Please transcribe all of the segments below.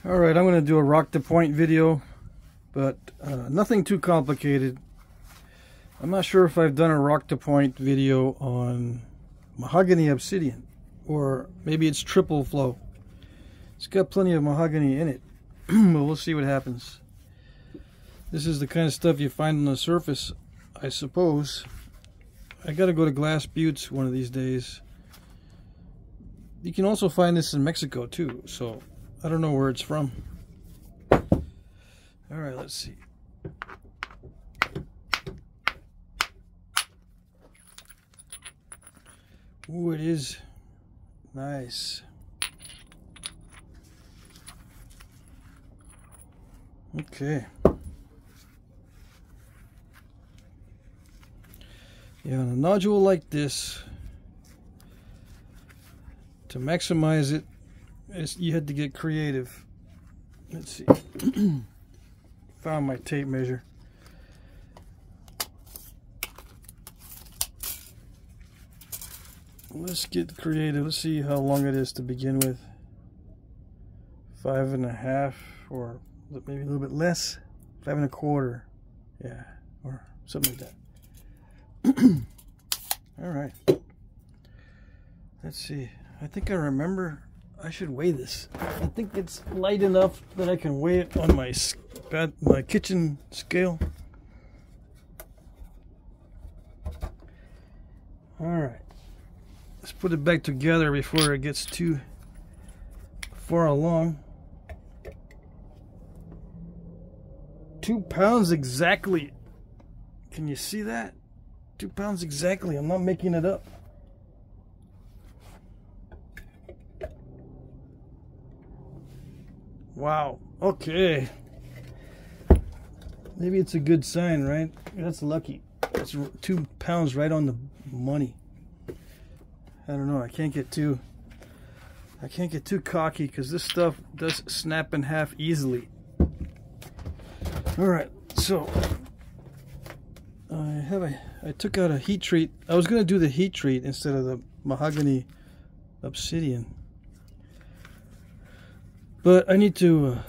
Alright, I'm going to do a rock to point video, but nothing too complicated. I'm not sure if I've done a rock to point video on mahogany obsidian, or maybe it's triple flow. It's got plenty of mahogany in it, but we'll see what happens. This is the kind of stuff you find on the surface, I suppose. I gotta go to Glass Buttes one of these days. You can also find this in Mexico too, so I don't know where it's from. Alright, let's see. Ooh, it is nice. Okay. Yeah, on a nodule like this, to maximize it, you had to get creative. Let's see. Found my tape measure. Let's get creative. Let's see how long it is to begin with. 5.5, or maybe a little bit less. 5.25. Yeah, or something like that. All right. Let's see. I think I remember I should weigh this. I think it's light enough that I can weigh it on my kitchen scale. All right. Let's put it back together before it gets too far along. 2 pounds exactly. Can you see that? 2 pounds exactly. I'm not making it up. Wow. Okay. Maybe it's a good sign, right? That's lucky. That's 2 pounds right on the money. I don't know. I can't get too cocky because this stuff does snap in half easily. All right. So I took out a heat treat. I was going to do the heat treat instead of the mahogany obsidian. But I need to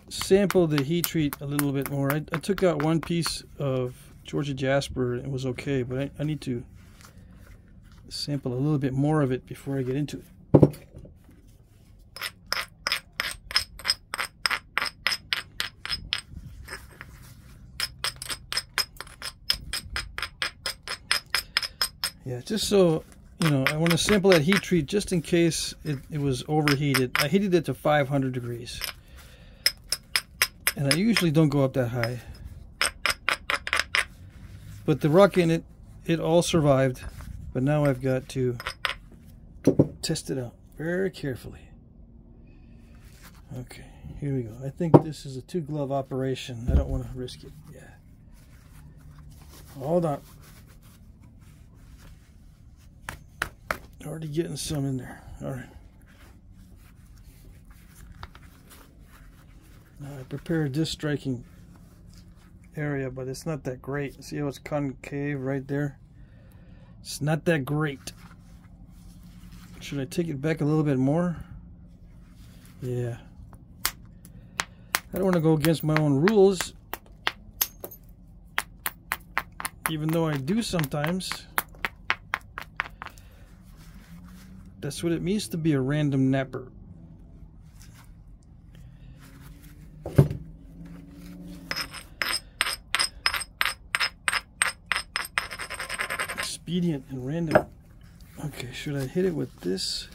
sample the heat treat a little bit more. I took out one piece of Georgia jasper and it was okay, but I need to sample a little bit more of it before I get into it. Yeah, just so you know, I want to sample that heat treat just in case it was overheated. I heated it to 500 degrees. And I usually don't go up that high. But the rock in it, it all survived. But now I've got to test it out very carefully. Okay, here we go. I think this is a 2-glove operation. I don't want to risk it. Yeah. Hold on. Already getting some in there. All right. Now I prepared this striking area, but it's not that great. See how it's concave right there? It's not that great. Should I take it back a little bit more? Yeah. I don't want to go against my own rules, even though I do sometimes. That's what it means to be a random napper. Expedient and random. Okay, should I hit it with this?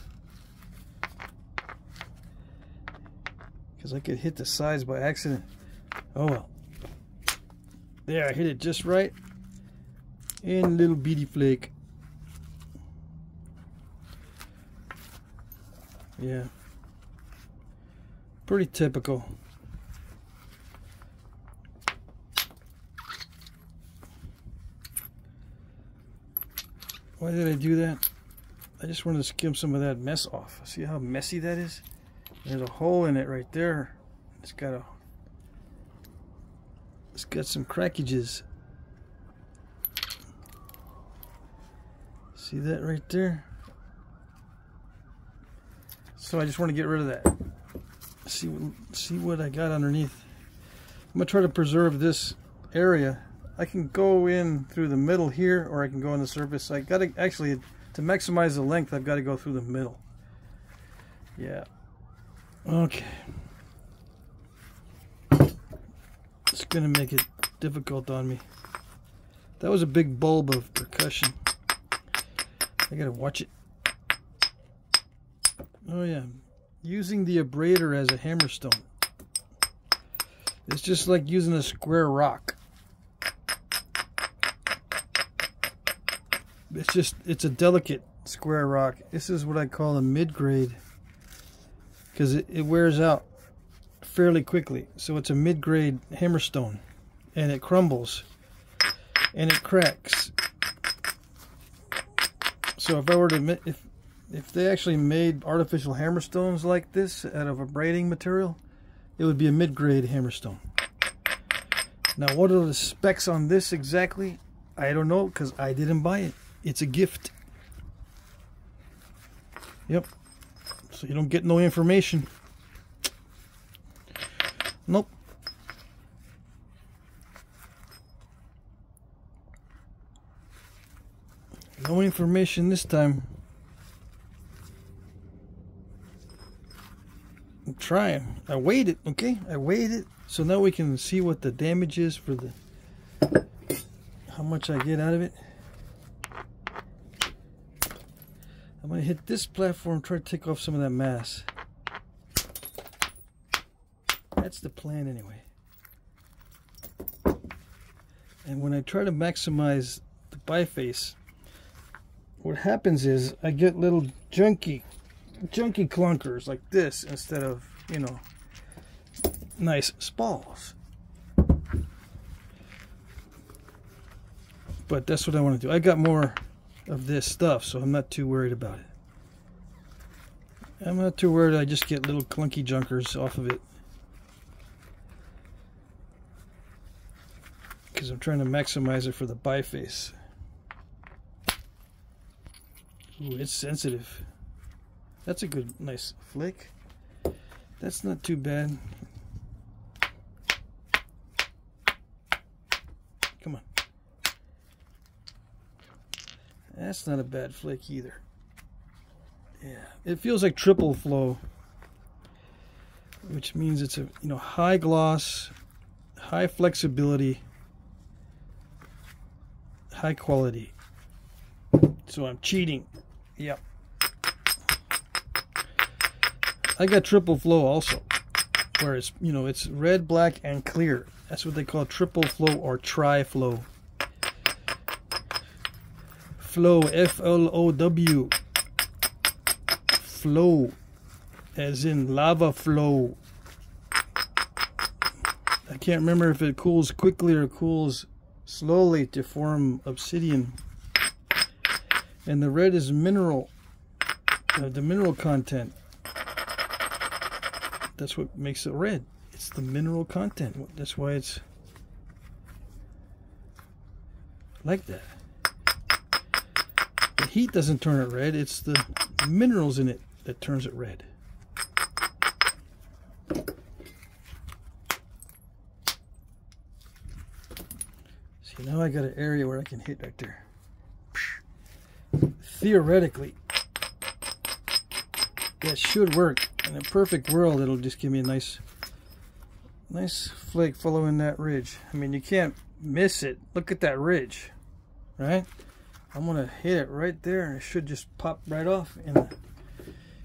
Because I could hit the sides by accident. Oh well. There, I hit it just right. And a little beady flake. Yeah, pretty typical. Why did I do that? I just wanted to skim some of that mess off. See how messy that is? There's a hole in it right there. It's got some crackages. See that right there? So I just want to get rid of that. see what I got underneath. I'm gonna try to preserve this area. I can go in through the middle here, or I can go on the surface. I gotta actually, to maximize the length, I've got to go through the middle. Yeah. Okay. It's gonna make it difficult on me. That was a big bulb of percussion. I gotta watch it. Oh yeah, using the abrader as a hammerstone. It's just like using a square rock. It's a delicate square rock. This is what I call a mid-grade, because it wears out fairly quickly. So it's a mid-grade hammerstone, and it crumbles and it cracks. So if I were to, if they actually made artificial hammerstones like this out of abrading material, it would be a mid-grade hammerstone. Now, what are the specs on this exactly? I don't know, because I didn't buy it. It's a gift. Yep. So you don't get no information. Nope. No information this time. I'm trying. I weighed it, okay? I weighed it. So now we can see what the damage is for the, how much I get out of it. I'm going to hit this platform, try to take off some of that mass. That's the plan anyway. And when I try to maximize the biface, what happens is I get little junky clunkers like this instead of, you know, nice spalls. But that's what I want to do. I got more of this stuff, so I'm not too worried about it. I'm not too worried. I just get little clunky junkers off of it, because I'm trying to maximize it for the biface. Ooh, it's sensitive. That's a good, nice flake. That's not too bad. Come on. That's not a bad flake either. Yeah, it feels like triple flow, which means it's a, you know, high gloss, high flexibility, high quality. So I'm cheating. Yep. I got triple flow also, where it's, you know, it's red, black, and clear. That's what they call triple flow or tri-flow. Flow, F-L-O-W. Flow, as in lava flow. I can't remember if it cools quickly or cools slowly to form obsidian. And the red is mineral, the mineral content. That's what makes it red. It's the mineral content. That's why it's like that. The heat doesn't turn it red. It's the minerals in it that turns it red. See, now I got an area where I can hit right there. Theoretically, that should work. In a perfect world, it'll just give me a nice flake following that ridge. I mean, you can't miss it. Look at that ridge, right? I'm gonna hit it right there, and it should just pop right off.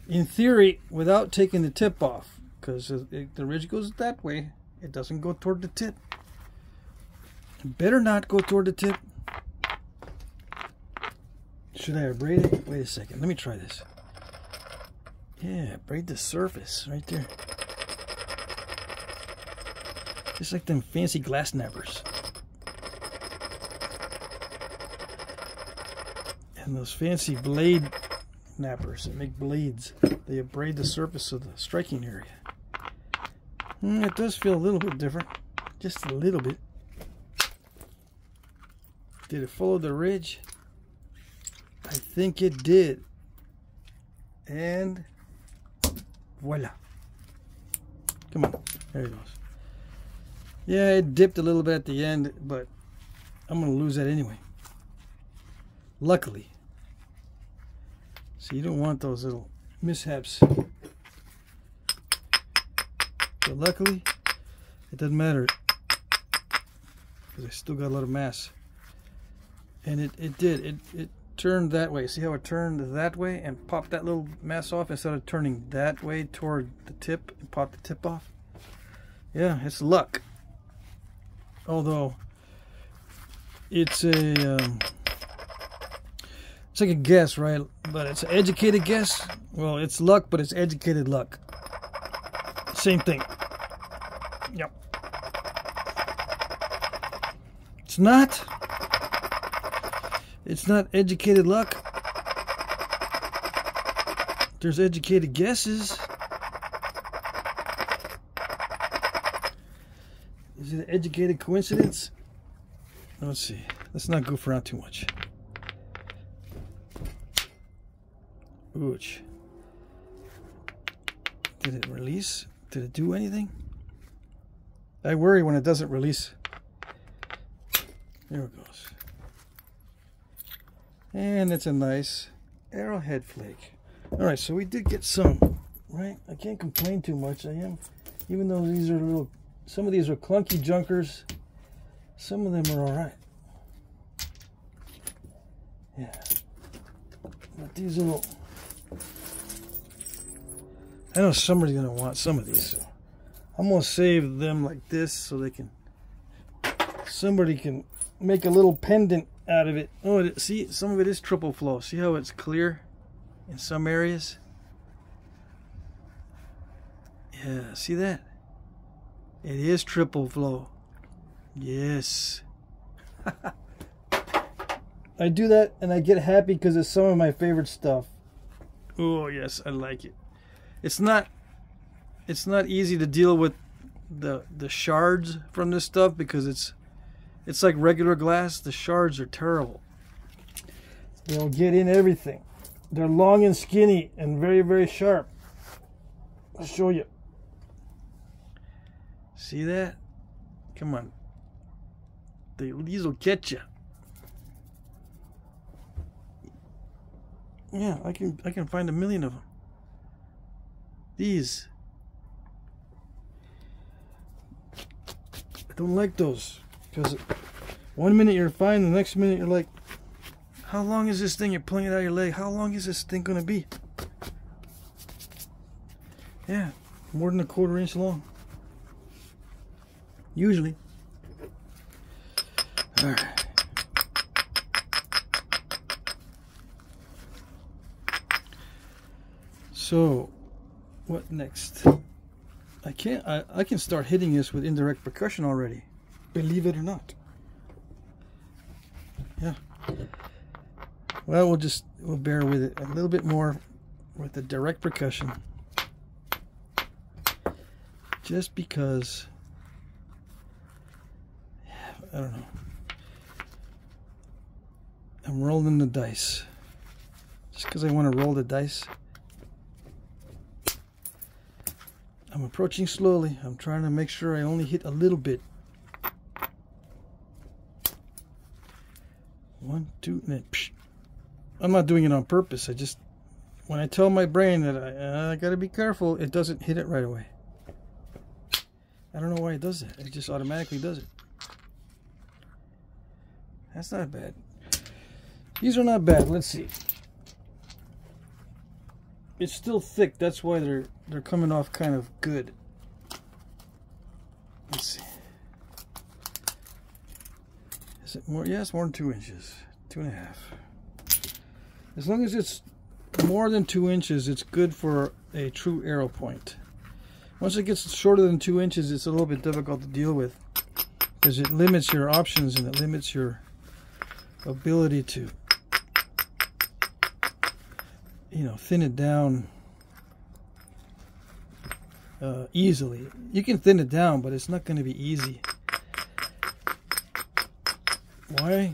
In theory, without taking the tip off, because the ridge goes that way, it doesn't go toward the tip. It better not go toward the tip. Should I abrade it? Wait a second. Let me try this. Yeah, braid the surface right there. Just like them fancy glass snappers. And those fancy blade nappers that make blades. They abrade the surface of the striking area. It does feel a little bit different. Just a little bit. Did it follow the ridge? I think it did. And voila. Come on. There he goes. Yeah, it dipped a little bit at the end, but I'm going to lose that anyway. Luckily. So you don't want those little mishaps. But luckily, it doesn't matter. Because I still got a lot of mass. And it did. It turned that way. See how it turned that way and popped that little mass off instead of turning that way toward the tip and popped the tip off? Yeah, it's luck. Although it's a it's like a guess, right? But it's an educated guess. Well, it's luck, but it's educated luck. Same thing. Yep. It's not. It's not educated luck. There's educated guesses. Is it an educated coincidence? Let's see. Let's not goof around too much. Ouch. Did it release? Did it do anything? I worry when it doesn't release. There it goes. And it's a nice arrowhead flake. Alright, so we did get some, right? I can't complain too much. Even though these are little, some of these are clunky junkers, some of them are alright. Yeah. But these little, I know somebody's going to want some of these, so I'm going to save them like this so they can, somebody can make a little pendant out of it. Oh, see, some of it is triple flow. See how it's clear in some areas? Yeah, see that? It is triple flow. Yes. I do that and I get happy because it's some of my favorite stuff. Oh yes, I like it. It's not easy to deal with the shards from this stuff because it's like regular glass. The shards are terrible. They'll get in everything. They're long and skinny and very, very sharp. I'll show you. See that? Come on. These will get you. Yeah, I can find a million of them. These. I don't like those. Because one minute you're fine, the next minute you're like, how long is this thing? You're pulling it out of your leg. How long is this thing going to be? Yeah, more than a 1/4 inch long. Usually. Alright. So, what next? I can start hitting this with indirect percussion already. Believe it or not. Yeah. Well, we'll bear with it a little bit more with the direct percussion. Just because, I don't know. I'm rolling the dice. Just because I want to roll the dice. I'm approaching slowly. I'm trying to make sure I only hit a little bit. 1, 2, and then psh. I'm not doing it on purpose. I just, when I tell my brain that I gotta be careful, it doesn't hit it right away. I don't know why it does that. It just automatically does it. That's not bad. These are not bad. Let's see. It's still thick. That's why they're coming off kind of good. Let's see. Is it more? Yeah, it's more than 2 inches. 2.5. As long as it's more than 2 inches, it's good for a true arrow point. Once it gets shorter than 2 inches, it's a little bit difficult to deal with because it limits your options and it limits your ability to, you know, thin it down easily. You can thin it down, but it's not going to be easy. Why?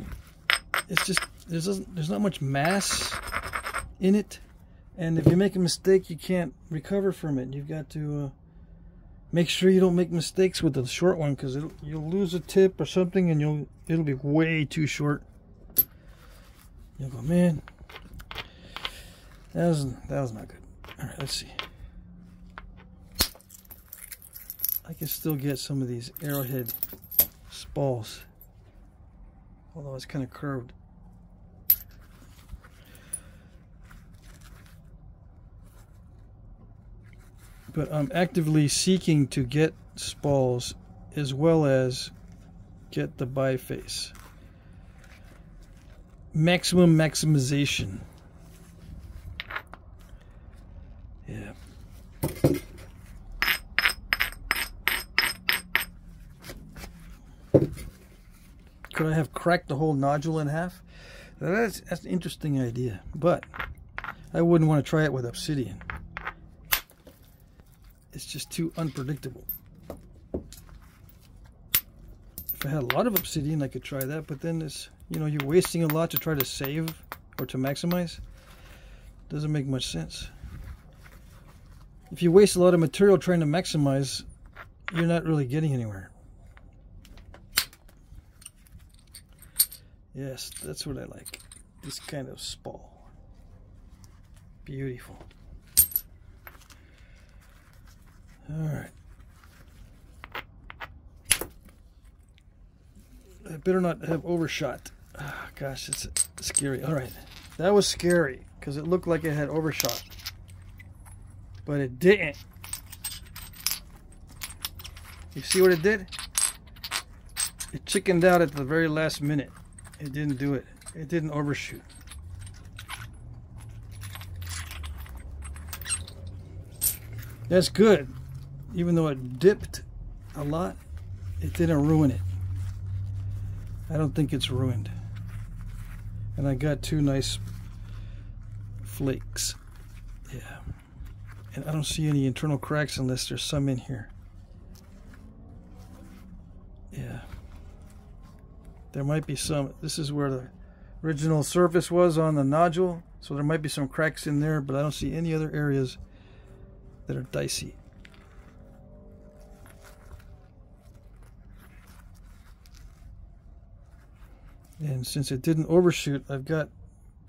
It's just there's not much mass in it, and if you make a mistake, you can't recover from it. You've got to make sure you don't make mistakes with the short one, because you'll lose a tip or something and it'll be way too short. You'll go, man, that was not good. All right, let's see. I can still get some of these Arrowhead spalls, although it's kind of curved. But I'm actively seeking to get spalls as well as get the biface. Maximum maximization. Yeah. Could I have cracked the whole nodule in half? That's an interesting idea, but I wouldn't want to try it with Obsidian. It's just too unpredictable. If I had a lot of Obsidian, I could try that, but then it's, you know, you're wasting a lot to try to save or to maximize. Doesn't make much sense. If you waste a lot of material trying to maximize, you're not really getting anywhere. Yes, that's what I like. This kind of spall. Beautiful. Alright. I better not have overshot. Oh, gosh, it's scary. Alright. That was scary because it looked like it had overshot. But it didn't. You see what it did? It chickened out at the very last minute. It didn't do it. It didn't overshoot. That's good. Even though it dipped a lot, it didn't ruin it. I don't think it's ruined. And I got two nice flakes. Yeah. And I don't see any internal cracks unless there's some in here. Yeah. There might be some. This is where the original surface was on the nodule, so there might be some cracks in there, but I don't see any other areas that are dicey. And since it didn't overshoot, I've got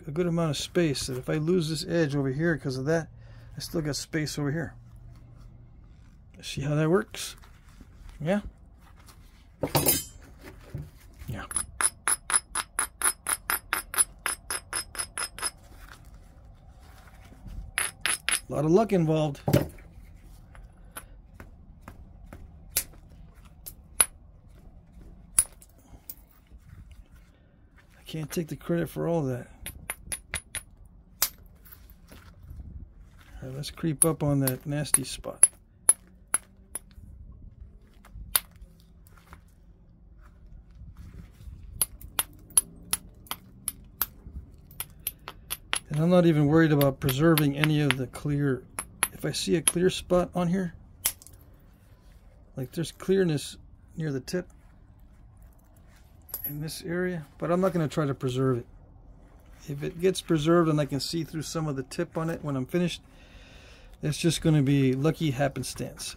a good amount of space that if I lose this edge over here because of that, I still got space over here. See how that works? Yeah? Yeah. A lot of luck involved. I can't take the credit for all that. All right, let's creep up on that nasty spot. And I'm not even worried about preserving any of the clear. If I see a clear spot on here, like there's clearness near the tip in this area, but I'm not going to try to preserve it. If it gets preserved and I can see through some of the tip on it when I'm finished, it's just going to be lucky happenstance.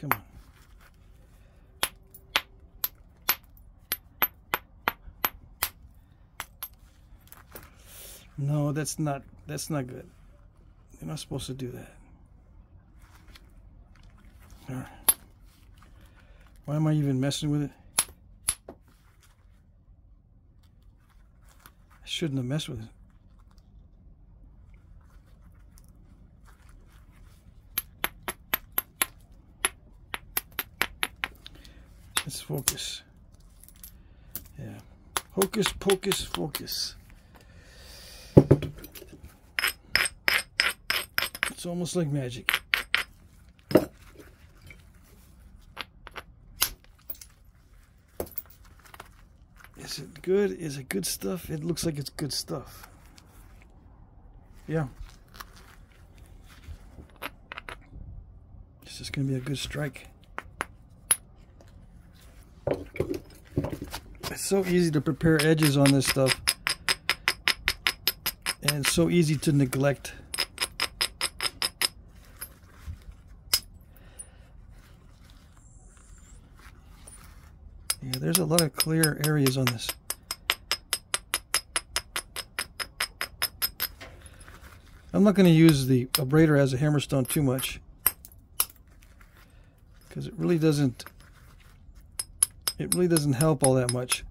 Come on. No, that's not good. You're not supposed to do that. All right. Why am I even messing with it? I shouldn't have messed with it. Let's focus. Yeah. Hocus pocus focus. It's almost like magic. Is it good? Is it good stuff? It looks like it's good stuff. Yeah. This is going to be a good strike. It's so easy to prepare edges on this stuff. and it's so easy to neglect. Yeah, there's a lot of clear areas on this. I'm not going to use the abrader as a hammerstone too much, because it really doesn't help all that much.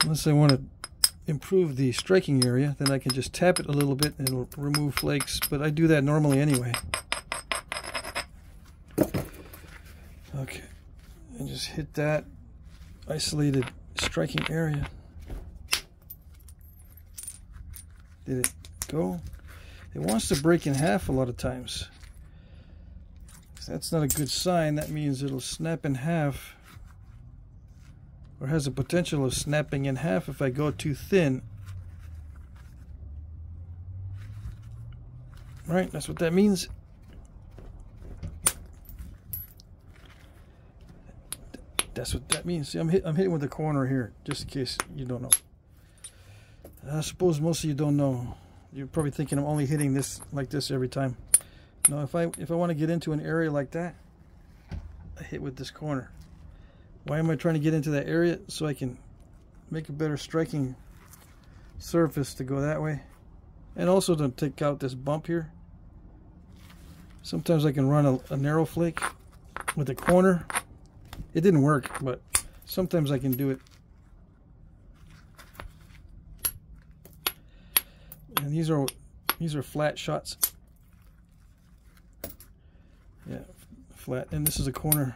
Unless I want to improve the striking area, then I can just tap it a little bit and it'll remove flakes, but I do that normally anyway. Okay, and just hit that isolated striking area. Did it go? It wants to break in half a lot of times. That's not a good sign. That means it'll snap in half, or has a potential of snapping in half if I go too thin. Right, that's what that means. That's what that means. See, I'm hitting with the corner here, just in case you don't know. I suppose most of you don't know. You're probably thinking I'm only hitting this like this every time. No, if I want to get into an area like that, I hit with this corner. Why am I trying to get into that area? So I can make a better striking surface to go that way, and also to take out this bump here. Sometimes I can run a narrow flake with a corner. It didn't work, but sometimes I can do it. And these are flat shots. Yeah, flat. And this is a corner.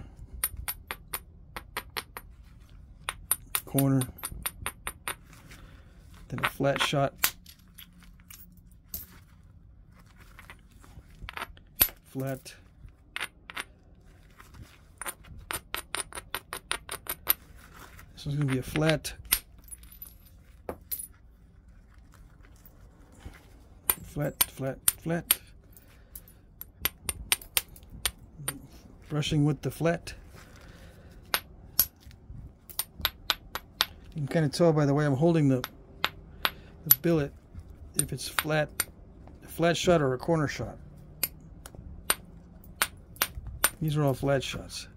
Corner. Then a flat shot. Flat. This one's going to be a flat. Flat, flat, flat. Brushing with the flat. You can kind of tell by the way I'm holding the billet if it's flat, a flat shot or a corner shot. These are all flat shots.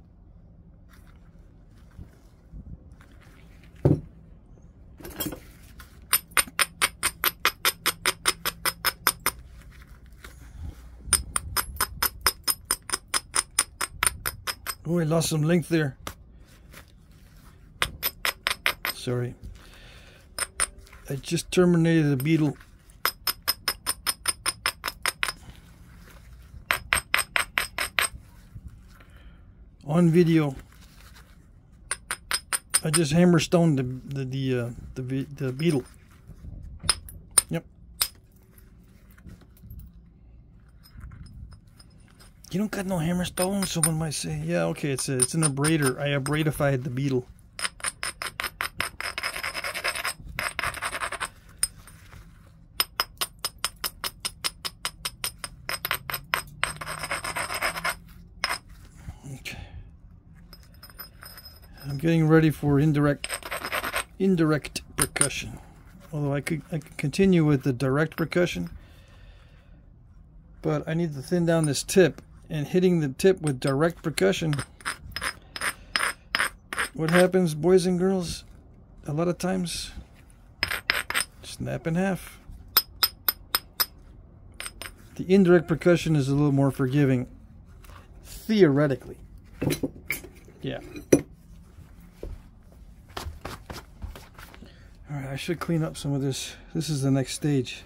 Oh, I lost some length there. Sorry. I just terminated a beetle. On video. I just hammerstoned the beetle. Yep. You don't got no hammerstone, someone might say. Yeah, okay, it's an abrader. I abradified the beetle. Okay. I'm getting ready for indirect percussion. Although I could continue with the direct percussion, but I need to thin down this tip. And hitting the tip with direct percussion, what happens, boys and girls? A lot of times, snap in half. The indirect percussion is a little more forgiving, theoretically. Yeah. Alright, I should clean up some of this. This is the next stage.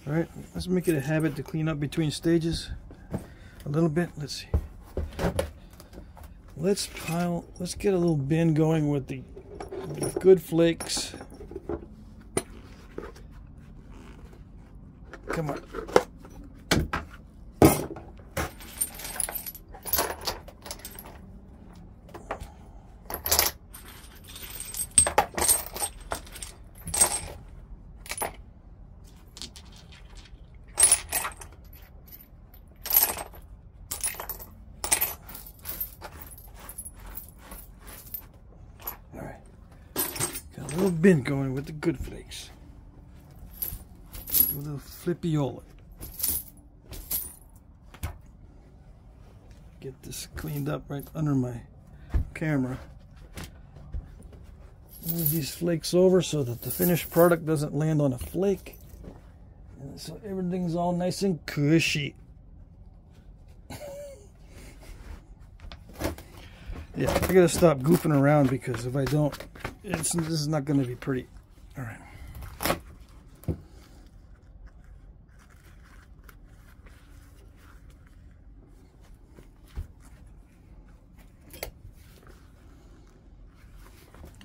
Alright, let's make it a habit to clean up between stages. A little bit. Let's see. Let's get a little bin going with the good flakes. Come on. A little bend going with the good flakes. A little flippiola. Get this cleaned up right under my camera. Move these flakes over so that the finished product doesn't land on a flake. And so everything's all nice and cushy. Yeah, I gotta stop goofing around because if I don't, this is not gonna be pretty. All right.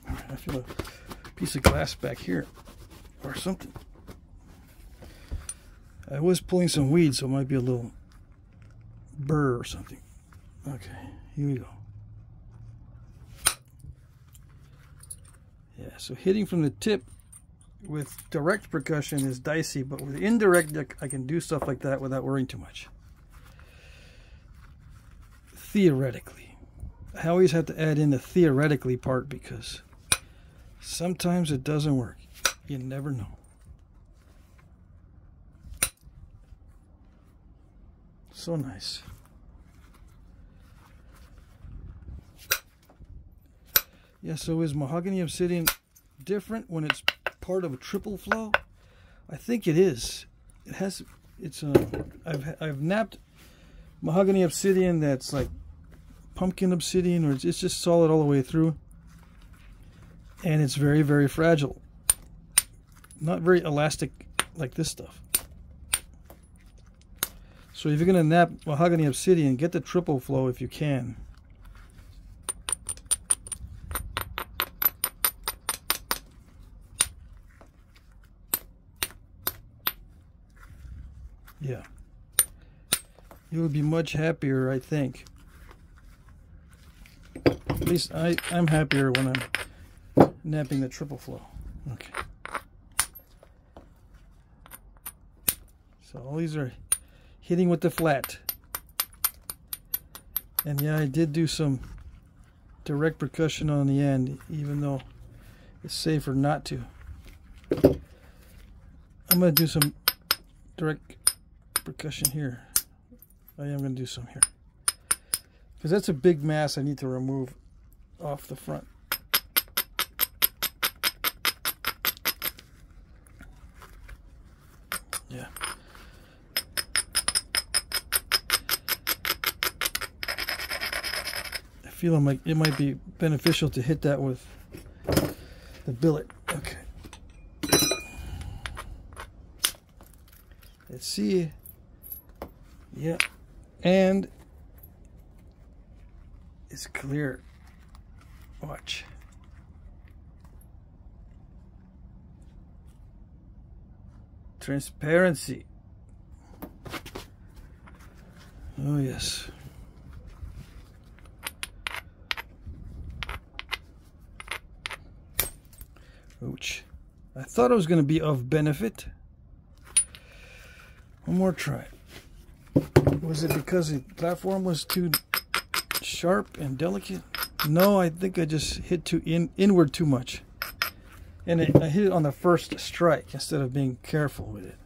I feel a piece of glass back here or something. I was pulling some weeds, so it might be a little burr or something. Okay, here we go. Yeah, so hitting from the tip with direct percussion is dicey, but with indirect I can do stuff like that without worrying too much. Theoretically. I always have to add in the theoretically part because sometimes it doesn't work. You never know. So nice. Yeah, so is mahogany obsidian different when it's part of a triple flow? I think it is. It has. It's I've napped mahogany obsidian that's like pumpkin obsidian, or it's just solid all the way through, and it's very, very fragile. Not very elastic like this stuff. So if you're gonna nap mahogany obsidian, get the triple flow if you can. Yeah, you'll be much happier, I think. At least I'm happier when I'm napping the triple flow. Okay. So all these are hitting with the flat. And yeah, I did do some direct percussion on the end, even though it's safer not to. I'm going to do some direct percussion here. I am going to do some here because that's a big mass I need to remove off the front. Yeah. I feel like it might be beneficial to hit that with the billet. Okay. Let's see. Yeah, and it's clear. Watch. Transparency. Oh yes. Ouch. I thought it was going to be of benefit. One more try. Was it because the platform was too sharp and delicate? No, I think I just hit inward too much. And I hit it on the first strike instead of being careful with it.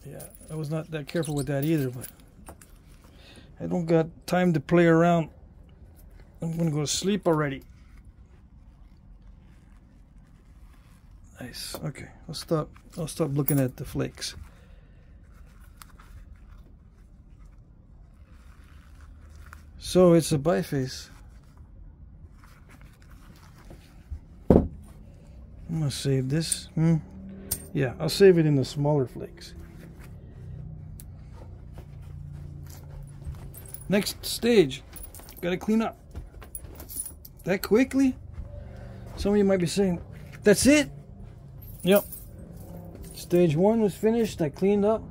Yeah, I was not that careful with that either, but I don't got time to play around. I'm going to go to sleep already. Nice. Okay, I'll stop looking at the flakes. So it's a biface. I'm gonna save this. Yeah, I'll save it in the smaller flakes. Next stage, gotta clean up. That quickly? Some of you might be saying, that's it? Yep. Stage 1 was finished, I cleaned up.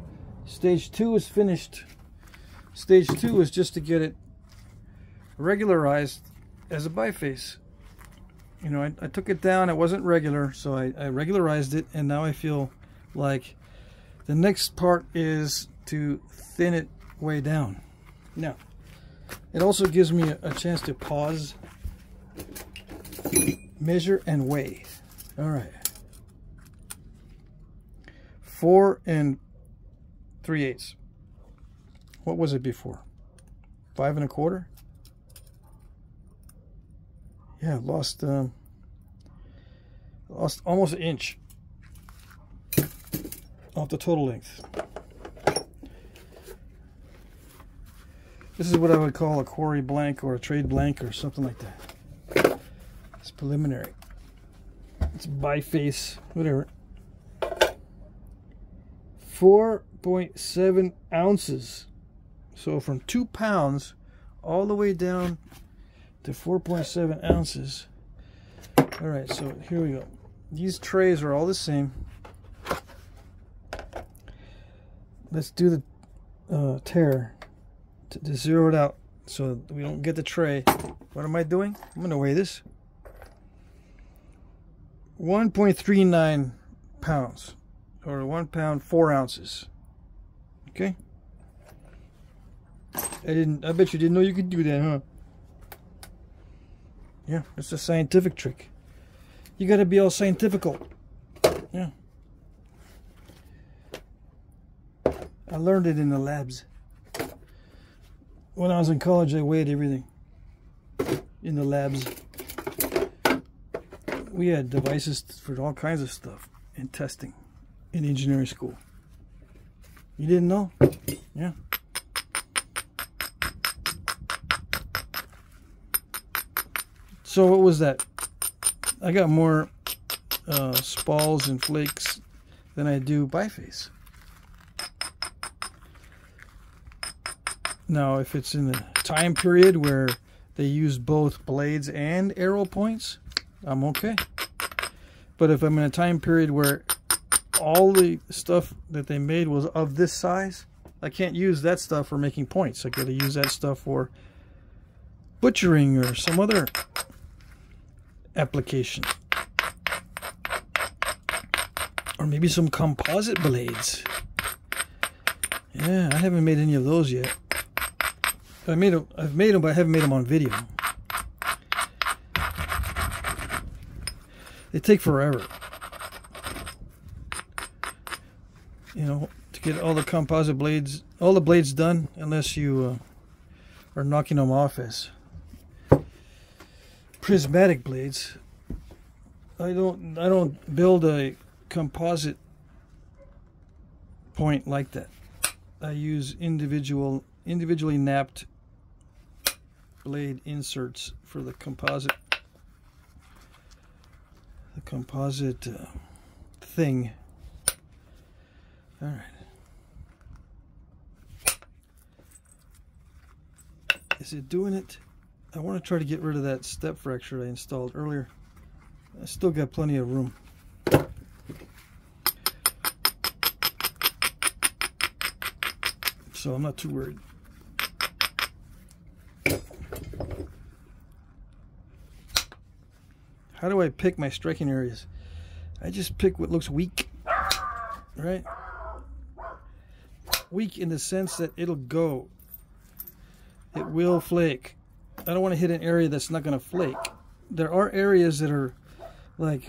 Stage 2 is finished. Stage 2 is just to get it regularized as a biface. You know, I took it down, it wasn't regular, so I regularized it, and now I feel like the next part is to thin it way down. Now, it also gives me a chance to pause Measure and weigh. All right. 4 3/8. What was it before? 5 1/4. Yeah, lost almost an inch off the total length. This is what I would call a quarry blank or a trade blank or something like that. It's preliminary. It's biface, whatever. 4.7 ounces. So from 2 pounds all the way down to 4.7 ounces. All right, so here we go. These trays are all the same. Let's do the tear to zero it out so we don't get the tray. What am I doing? I'm going to weigh this. 1.39 pounds, or 1 pound 4 ounces. Okay. I bet you didn't know you could do that, huh? Yeah, it's a scientific trick. You got to be all scientifical. Yeah. I learned it in the labs. When I was in college, I weighed everything in the labs. We had devices for all kinds of stuff in testing in engineering school. You didn't know? Yeah. So what was that? I got more spalls and flakes than I do biface. Now, if it's in the time period where they use both blades and arrow points, I'm okay. But if I'm in a time period where all the stuff that they made was of this size, I can't use that stuff for making points. I gotta use that stuff for butchering or some other application. Or maybe some composite blades. Yeah, I haven't made any of those yet. I've made them, but I haven't made them on video. They take forever. You know, to get all the composite blades, all the blades done, unless you are knocking them off as prismatic blades. I don't build a composite point like that. I use individually napped blade inserts for the composite thing. All right. Is it doing it? I want to try to get rid of that step fracture I installed earlier. I still got plenty of room. So I'm not too worried. How do I pick my striking areas? I just pick what looks weak, right? Weak in the sense that it'll go. It will flake. I don't want to hit an area that's not going to flake. There are areas that are like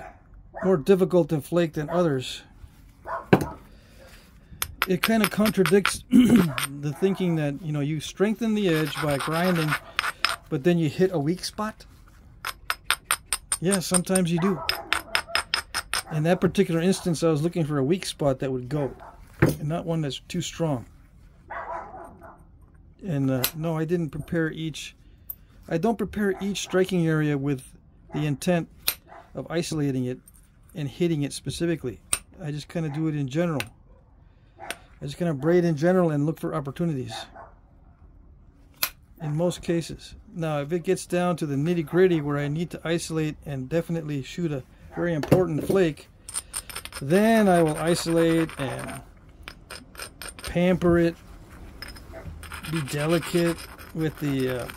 more difficult to flake than others. It kind of contradicts the thinking that, you know, you strengthen the edge by grinding, but then you hit a weak spot. Yeah, sometimes you do. In that particular instance, I was looking for a weak spot that would go, and not one that's too strong. And no, I didn't prepare each. I don't prepare each striking area with the intent of isolating it and hitting it specifically. I just kind of do it in general. I just kind of braid in general and look for opportunities. In most cases. Now, if it gets down to the nitty-gritty where I need to isolate and definitely shoot a very important flake, then I will isolate and pamper it, be delicate with the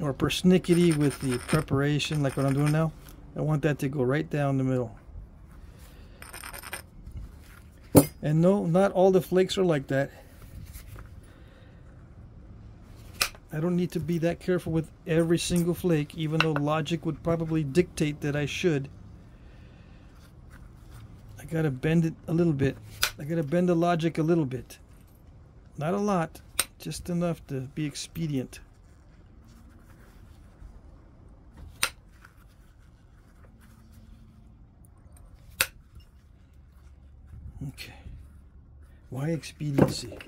or persnickety with the preparation, like what I'm doing now. I want that to go right down the middle. And no, not all the flakes are like that. I don't need to be that careful with every single flake, even though logic would probably dictate that I should. I gotta bend it a little bit. I gotta bend the logic a little bit. Not a lot, just enough to be expedient. Okay. Why expediency?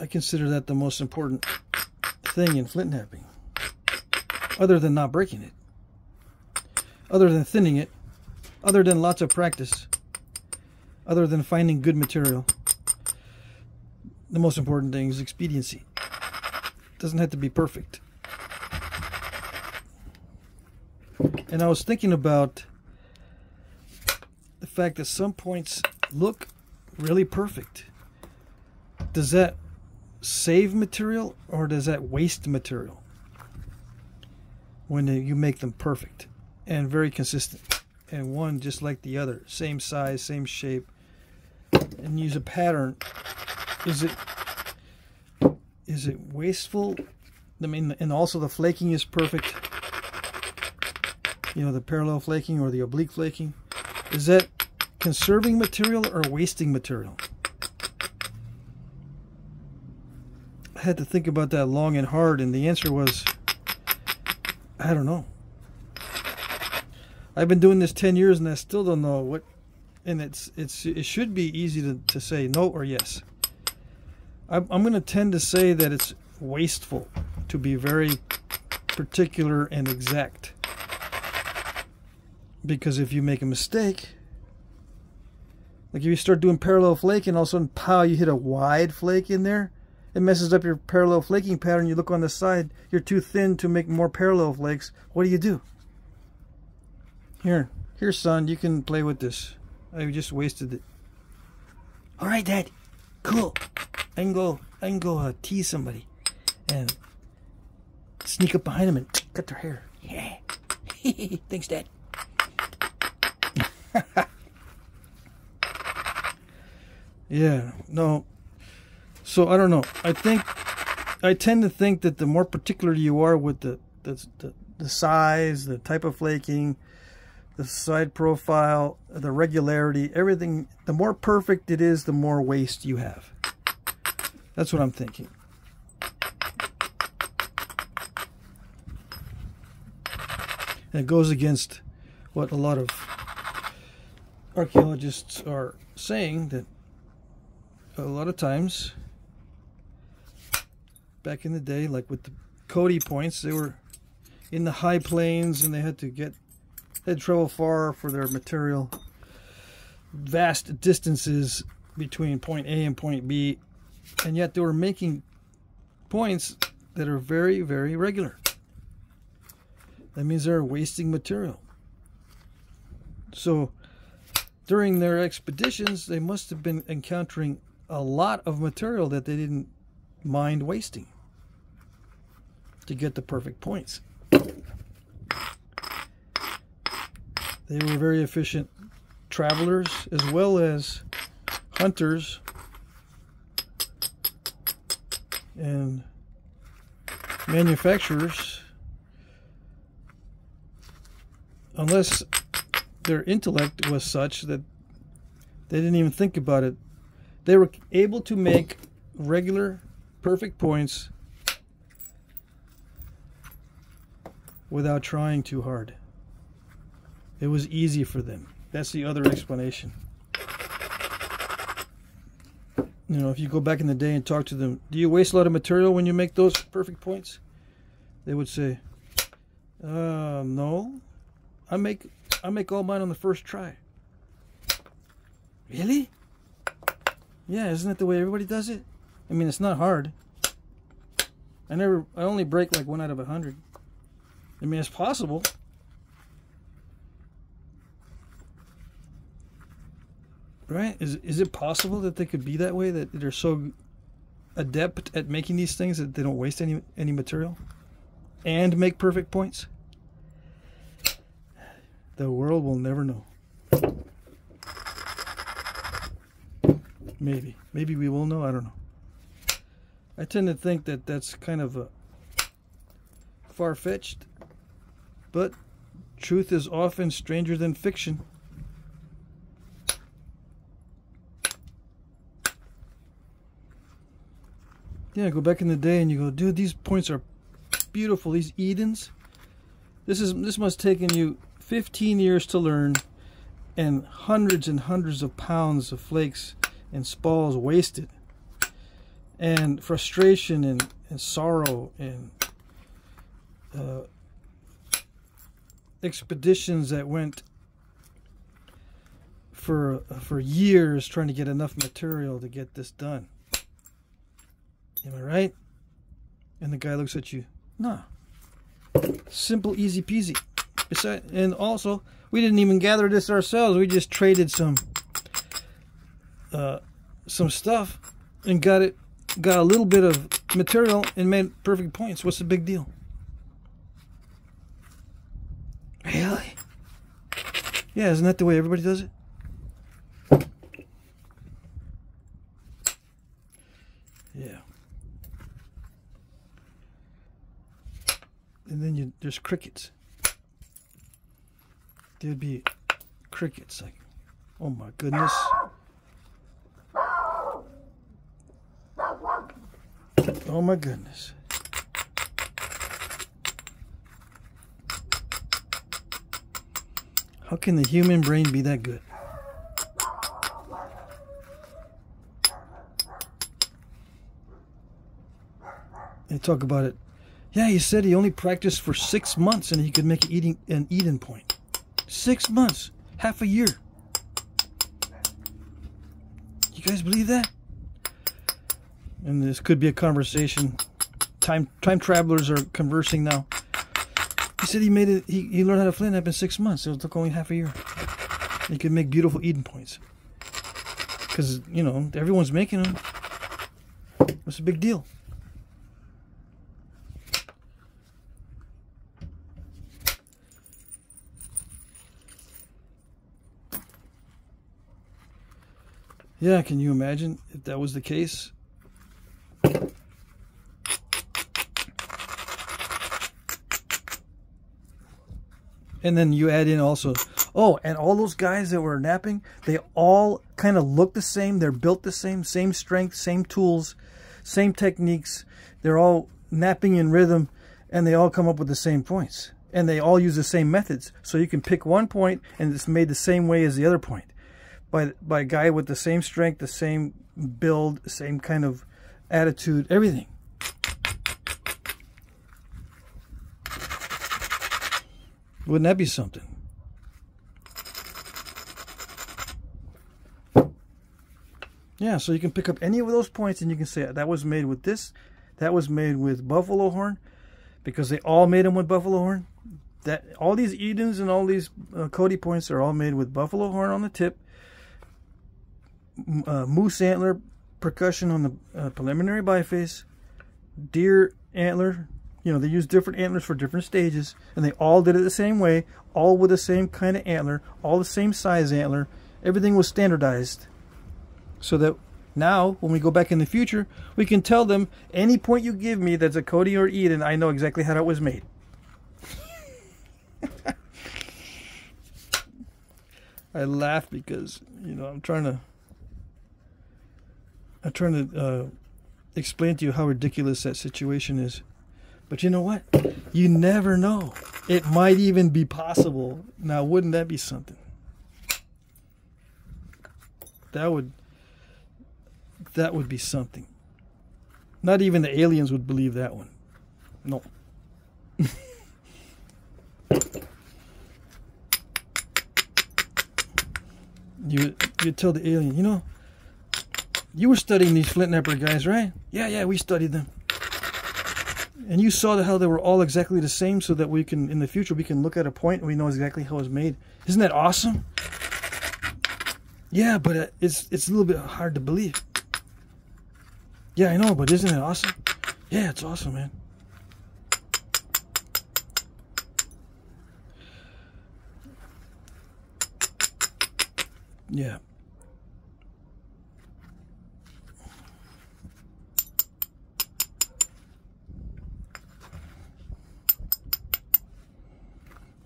I consider that the most important thing in flint knapping. Other than not breaking it. Other than thinning it. Other than lots of practice. Other than finding good material. The most important thing is expediency. It doesn't have to be perfect. And I was thinking about the fact that some points look really perfect. Does that save material or does that waste material when you make them perfect and very consistent, and one just like the other, same size, same shape, and use a pattern? Is it wasteful? I mean, and also the flaking is perfect, you know, the parallel flaking or the oblique flaking. Is that conserving material or wasting material? I had to think about that long and hard, and the answer was, I don't know. I've been doing this 10 years and I still don't know what, and it should be easy to say no or yes. I'm going to tend to say that it's wasteful to be very particular and exact. Because if you make a mistake, like if you start doing parallel flaking, all of a sudden, pow, you hit a wide flake in there, it messes up your parallel flaking pattern. You look on the side, you're too thin to make more parallel flakes. What do? Here, son, you can play with this. I just wasted it. All right, Dad, cool. I can go tease somebody and sneak up behind them and cut their hair. Yeah. Thanks, Dad. Yeah, no. So I don't know. I tend to think that the more particular you are with the size, the type of flaking, the side profile, the regularity, everything, the more perfect it is, the more waste you have. That's what I'm thinking. And it goes against what a lot of archaeologists are saying, that a lot of times back in the day, like with the Cody points, they were in the high plains and they had to travel far for their material, vast distances between point A and point B, and yet they were making points that are very, very regular. That means they're wasting material. So during their expeditions, they must have been encountering a lot of material that they didn't mind wasting to get the perfect points. They were very efficient travelers as well as hunters and manufacturers, unless their intellect was such that they didn't even think about it. They were able to make regular, perfect points without trying too hard. It was easy for them. That's the other explanation. You know, if you go back in the day and talk to them, do you waste a lot of material when you make those perfect points? They would say, no. I make all mine on the first try. Really? Yeah, isn't that the way everybody does it? I mean, it's not hard. I only break like 1 out of 100. I mean, it's possible. Right? Is it possible that they could be that way, that they're so adept at making these things that they don't waste any material and make perfect points? The world will never know. Maybe we will know, I don't know. I tend to think that that's kind of a far-fetched, but truth is often stranger than fiction. Yeah, go back in the day and you go, dude, these points are beautiful. These Edens. This must have taken you 15 years to learn, and hundreds of pounds of flakes and spalls wasted, and frustration and sorrow and expeditions that went for years trying to get enough material to get this done. Am I right? And the guy looks at you. Nah. Simple, easy peasy. And also, we didn't even gather this ourselves. We just traded some stuff and got a little bit of material and made perfect points. What's the big deal? Really? Yeah, isn't that the way everybody does it? Yeah. And then there's crickets. There'd be crickets, like, oh my goodness. Oh my goodness. How can the human brain be that good? They talk about it. Yeah, he said he only practiced for 6 months and he could make an Eden point. 6 months, half a year. You guys believe that? And this could be a conversation. Time travelers are conversing now. He said he made it. He learned how to flint knap in 6 months. It took only half a year. He could make beautiful Eden points. Because, you know, everyone's making them. What's the big deal? Yeah, can you imagine if that was the case? And then you add in also, oh, and all those guys that were napping, they all kind of look the same. They're built the same strength, same tools, same techniques. They're all napping in rhythm, and they all come up with the same points. And they all use the same methods. So you can pick one point, and it's made the same way as the other point. By a guy with the same strength, the same build, the same kind of attitude, everything. Wouldn't that be something? Yeah, so you can pick up any of those points and you can say that was made with this, that was made with buffalo horn, because they all made them with buffalo horn. That all these Edens and all these Cody points are all made with buffalo horn on the tip, moose antler percussion on the preliminary biface, deer antler. You know, they use different antlers for different stages, and they all did it the same way, all with the same kind of antler, all the same size antler. Everything was standardized, so that now when we go back in the future, we can tell them any point you give me that's a Cody or Eden, I know exactly how it was made. I laugh because, you know, I'm trying to explain to you how ridiculous that situation is. But you know what? You never know. It might even be possible. Now, wouldn't that be something? That would be something. Not even the aliens would believe that one. No. You tell the alien, you know, you were studying these flint knapper guys, right? Yeah, we studied them. And you saw how they were all exactly the same, so that we can, in the future, we can look at a point and we know exactly how it's made. Isn't that awesome? Yeah, but it's a little bit hard to believe. Yeah, I know, but isn't it awesome? Yeah, it's awesome, man. Yeah.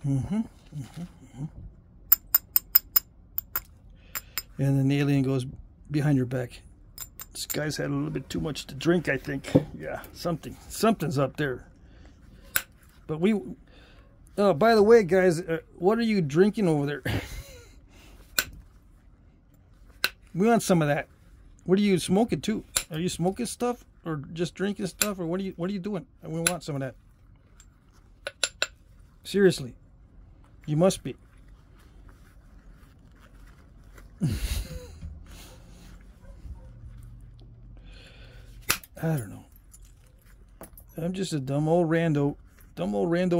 And then the alien goes behind your back. This guy's had a little bit too much to drink, I think. Yeah, something's up there. But we... Oh, by the way, guys, what are you drinking over there? We want some of that. What are you smoking too? Are you smoking stuff or just drinking stuff, or what are you doing? We want some of that. Seriously, you must be. I don't know. I'm just a dumb old rando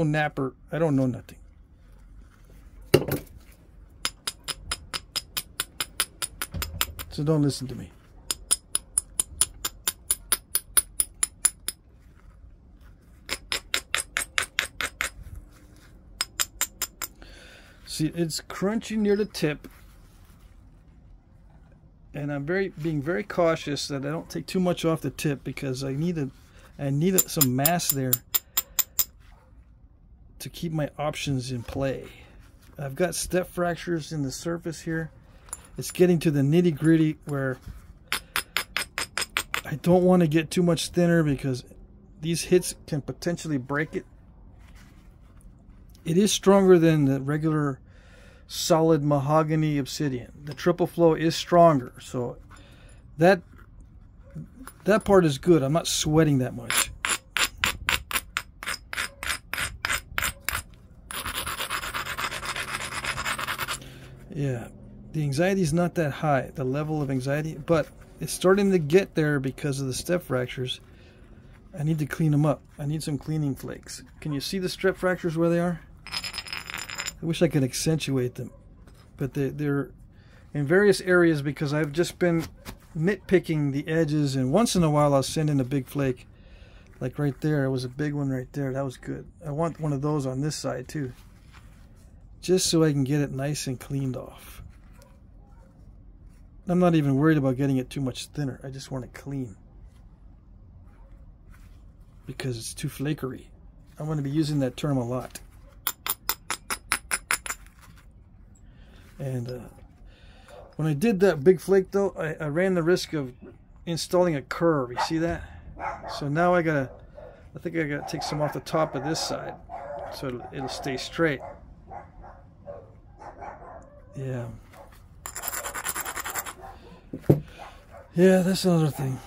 napper. I don't know nothing. So don't listen to me. See, it's crunchy near the tip, and I'm being very cautious that I don't take too much off the tip, because I need some mass there to keep my options in play. I've got step fractures in the surface here. It's getting to the nitty-gritty where I don't want to get too much thinner, because these hits can potentially break it. It is stronger than the regular solid mahogany obsidian. The triple flow is stronger, so that part is good. I'm not sweating that much. Yeah, the anxiety is not that high, the level of anxiety, but it's starting to get there because of the step fractures. I need to clean them up. I need some cleaning flakes. Can you see the step fractures where they are? I wish I could accentuate them, but they're in various areas because I've just been nitpicking the edges, and once in a while I'll send in a big flake. Like right there, it was a big one right there. That was good. I want one of those on this side too, just so I can get it nice and cleaned off. I'm not even worried about getting it too much thinner. I just want it clean, because it's too flakery. I'm going to be using that term a lot. And when I did that big flake though, I ran the risk of installing a curve. You see that? So now I think I gotta take some off the top of this side so it'll stay straight. Yeah. Yeah, that's another thing.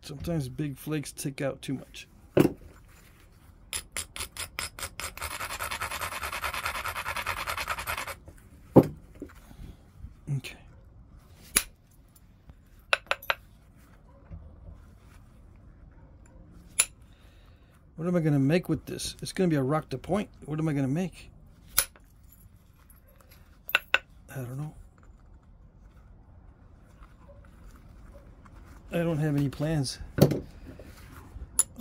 Sometimes big flakes take out too much. Okay. What am I going to make with this? It's going to be a rock to point. What am I going to make? I don't know. I don't have any plans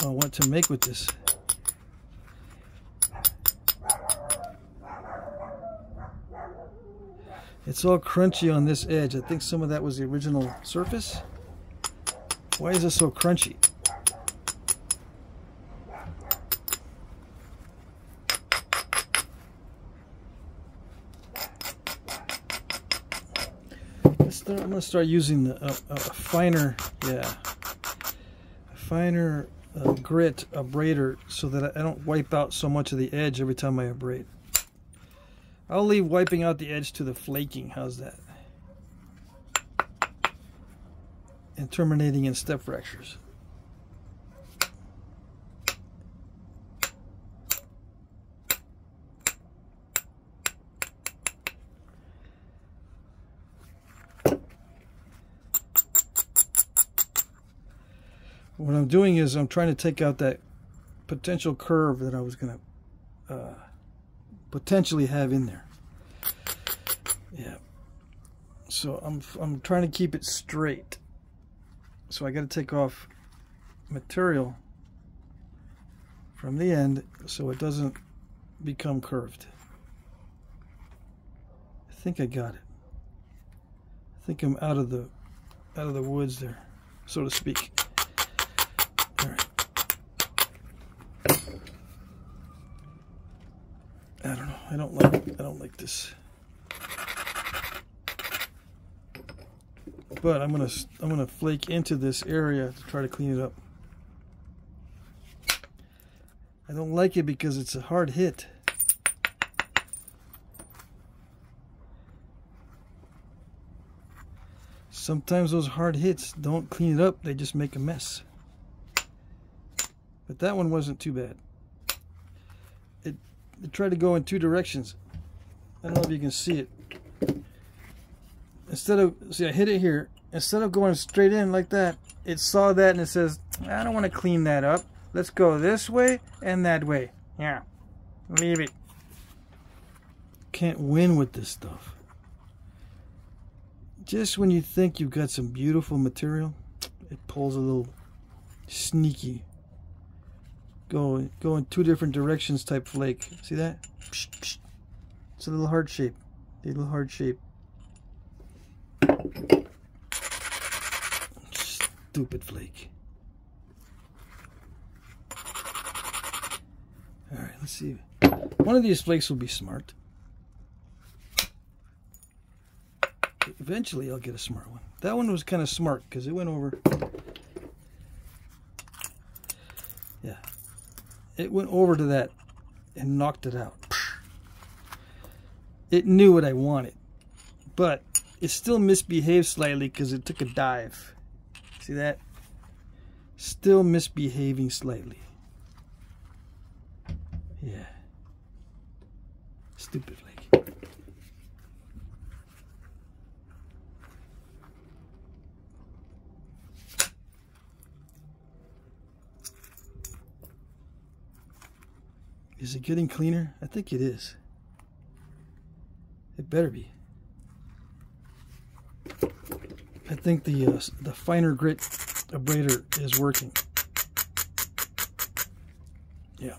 on what to make with this. It's all crunchy on this edge. I think some of that was the original surface. Why is it so crunchy? I'm going to start using a finer, grit abrader, so that I don't wipe out so much of the edge every time I abrade. I'll leave wiping out the edge to the flaking. How's that? And terminating in step fractures. What I'm doing is I'm trying to take out that potential curve that I was going to potentially have in there. Yeah. So I'm trying to keep it straight. So I got to take off material from the end so it doesn't become curved. I think I got it. I think I'm out of the woods there, so to speak. All right. I don't like this. But I'm gonna flake into this area to try to clean it up. I don't like it because it's a hard hit. Sometimes those hard hits don't clean it up, they just make a mess. But that one wasn't too bad. It tried to go in two directions. I don't know if you can see it. Instead of, see, I hit it here. Instead of going straight in like that, it saw that and it says, I don't want to clean that up. Let's go this way and that way. Yeah, leave it. Can't win with this stuff. Just when you think you've got some beautiful material, it pulls a little sneaky, go in two different directions type flake. See that? It's a little heart shape. A little heart shape. Stupid flake. Alright, let's see. One of these flakes will be smart. Eventually I'll get a smart one. That one was kind of smart because it went over. Yeah. It went over to that and knocked it out. It knew what I wanted. But it still misbehaved slightly because it took a dive. See that? Still misbehaving slightly. Yeah. Stupid flake. Is it getting cleaner? I think it is. It better be. I think the finer grit abrader is working. Yeah.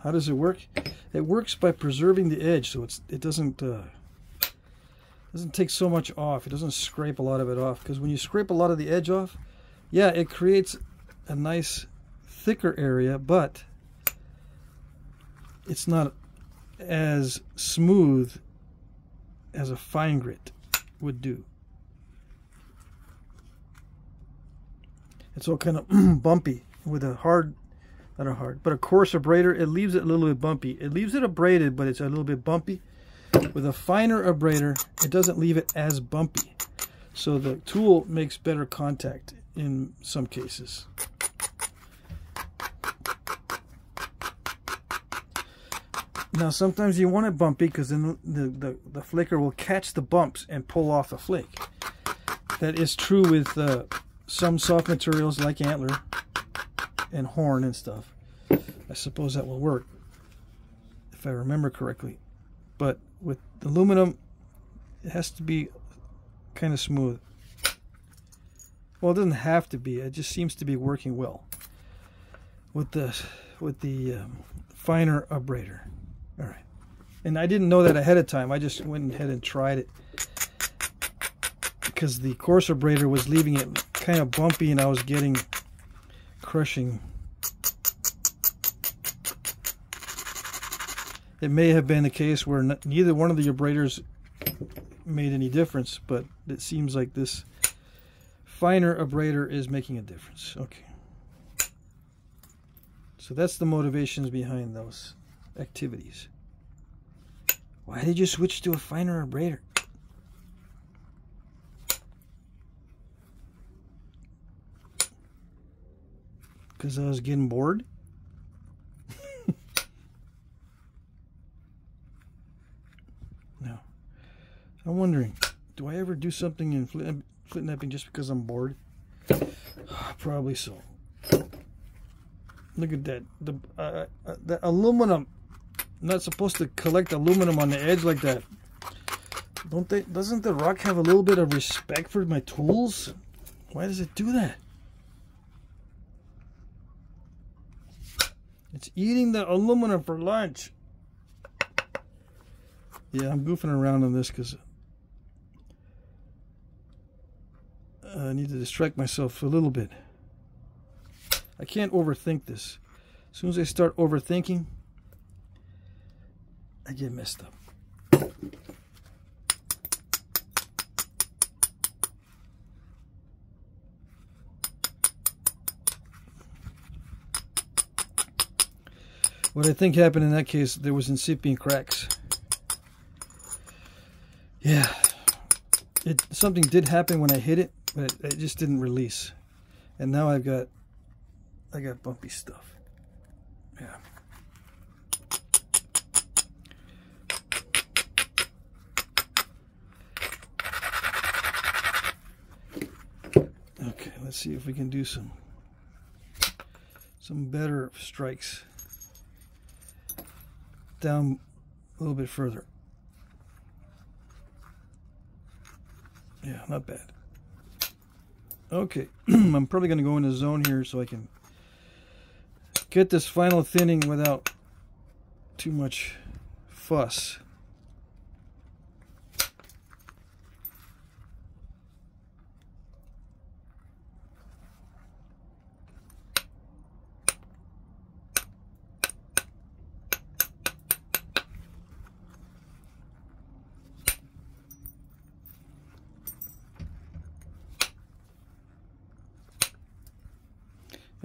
How does it work? It works by preserving the edge, so it doesn't take so much off. It doesn't scrape a lot of it off, because when you scrape a lot of the edge off, yeah, it creates a nice thicker area, but it's not as smooth as a fine grit would do. It's all kind of bumpy with a hard, not a hard, but a coarse abrader. It leaves it a little bit bumpy. It leaves it abraded, but it's a little bit bumpy. With a finer abrader, it doesn't leave it as bumpy. So the tool makes better contact in some cases. Now sometimes you want it bumpy because then the flaker will catch the bumps and pull off the flake. That is true with some soft materials like antler and horn and stuff. I suppose that will work if I remember correctly. But with aluminum, it has to be kind of smooth. Well, it doesn't have to be. It just seems to be working well with the finer abrader. All right, and I didn't know that ahead of time. I just went ahead and tried it because the coarse abrader was leaving it kind of bumpy, and I was getting crushing. It may have been the case where neither one of the abraders made any difference, but it seems like this finer abrader is making a difference. Okay, so that's the motivations behind those activities. Why did you switch to a finer abrader? Because I was getting bored? No. I'm wondering, do I ever do something in Flintknapping just because I'm bored? Probably so. Look at that. The aluminum. I'm not supposed to collect aluminum on the edge like that. Doesn't the rock have a little bit of respect for my tools? Why does it do that? It's eating the aluminum for lunch. Yeah, I'm goofing around on this because I need to distract myself a little bit. I can't overthink this. As soon as I start overthinking, I get messed up. What I think happened in that case, there was incipient cracks. Yeah, something did happen when I hit it, but it just didn't release. And now I got bumpy stuff. Yeah. Okay, let's see if we can do some better strikes down a little bit further. Yeah, not bad. Okay, I'm probably going to go in the zone here so I can get this final thinning without too much fuss.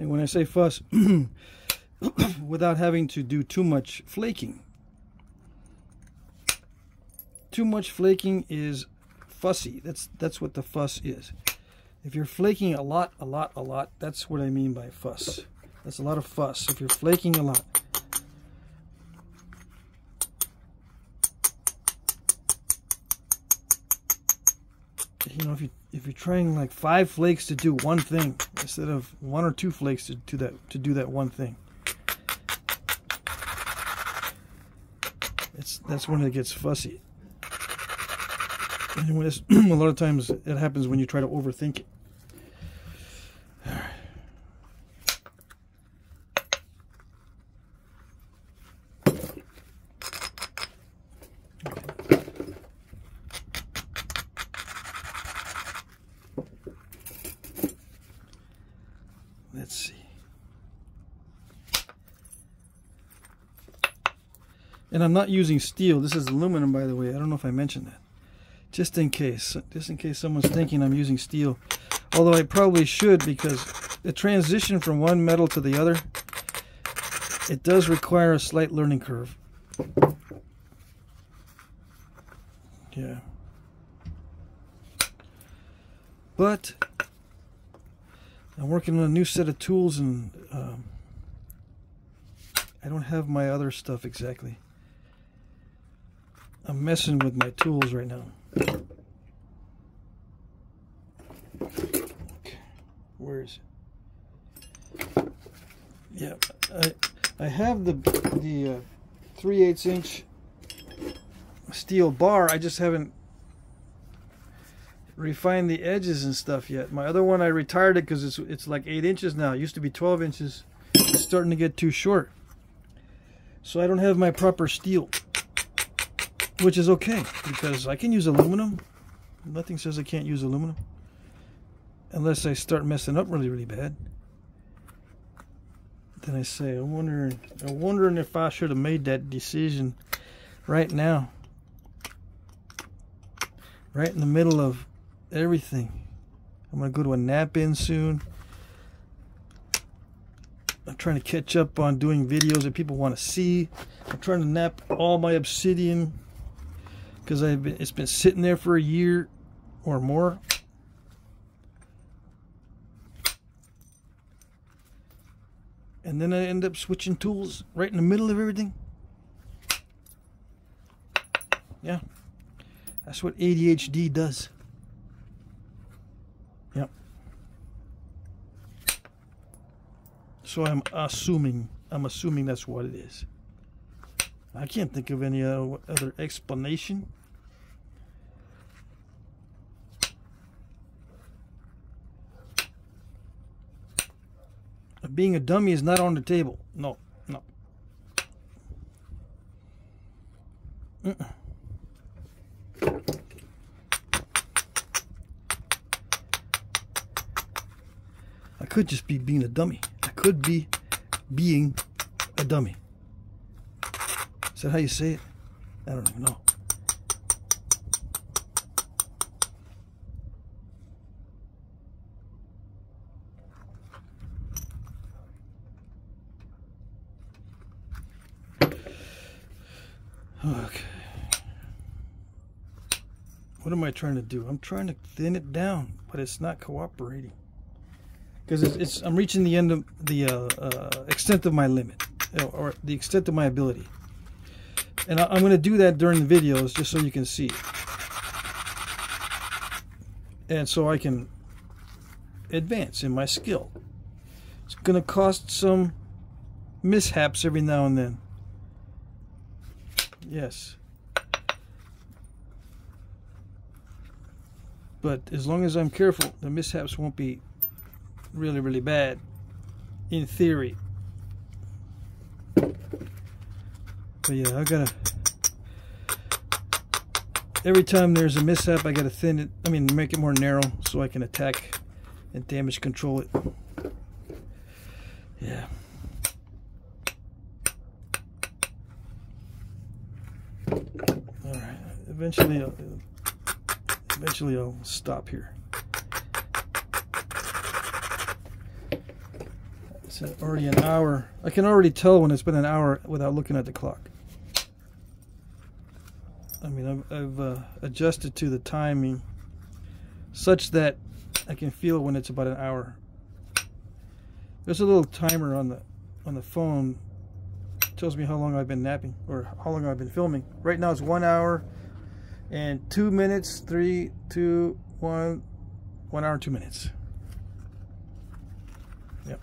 And when I say fuss, without having to do too much flaking. Too much flaking is fussy. That's what the fuss is. If you're flaking a lot, that's what I mean by fuss. That's a lot of fuss. If you're flaking a lot. You know, if you're trying like 5 flakes to do one thing instead of 1 or 2 flakes to do that one thing, that's when it gets fussy. And a lot of times it happens when you try to overthink it. All right. Let's see. And I'm not using steel. This is aluminum, by the way. I don't know if I mentioned that. Just in case someone's thinking I'm using steel. Although I probably should, because the transition from one metal to the other, it does require a slight learning curve. Yeah. But I'm working on a new set of tools, and I don't have my other stuff exactly. I'm messing with my tools right now. Okay. Where is it? Yeah, I have the 3/8 inch steel bar. I just haven't refined the edges and stuff yet. My other one, I retired it because it's like 8 inches now. It used to be 12 inches. It's starting to get too short. So I don't have my proper steel, which is okay because I can use aluminum. Nothing says I can't use aluminum unless I start messing up really bad. Then I say, I'm wondering if I should have made that decision right now, right in the middle of everything. I'm gonna go to a nap in soon. I'm trying to catch up on doing videos that people want to see. I'm trying to nap all my Obsidian because it's been sitting there for a year or more. And then I end up switching tools right in the middle of everything. Yeah, that's what ADHD does. Yep. So I'm assuming that's what it is. I can't think of any other explanation. Being a dummy is not on the table. No. I could just be being a dummy. I could be being a dummy. Is that how you say it? I don't even know. Okay. What am I trying to do? I'm trying to thin it down, but it's not cooperating. Because I'm reaching the end of the extent of my limit, or the extent of my ability. And I'm going to do that during the videos just so you can see. And so I can advance in my skill. It's going to cost some mishaps every now and then. Yes. But as long as I'm careful, the mishaps won't be really, really bad, in theory. But yeah, I gotta, every time there's a mishap, I gotta thin it, make it more narrow so I can attack and damage control it. Yeah. Alright, eventually I'll stop here. It's already an hour. I can already tell when it's been an hour without looking at the clock. I've adjusted to the timing such that I can feel when it's about an hour. There's a little timer on the phone. It tells me how long I've been napping, or how long I've been filming. Right now it's 1 hour and 2 minutes. 3, 2, 1. 1 hour and 2 minutes. Yep.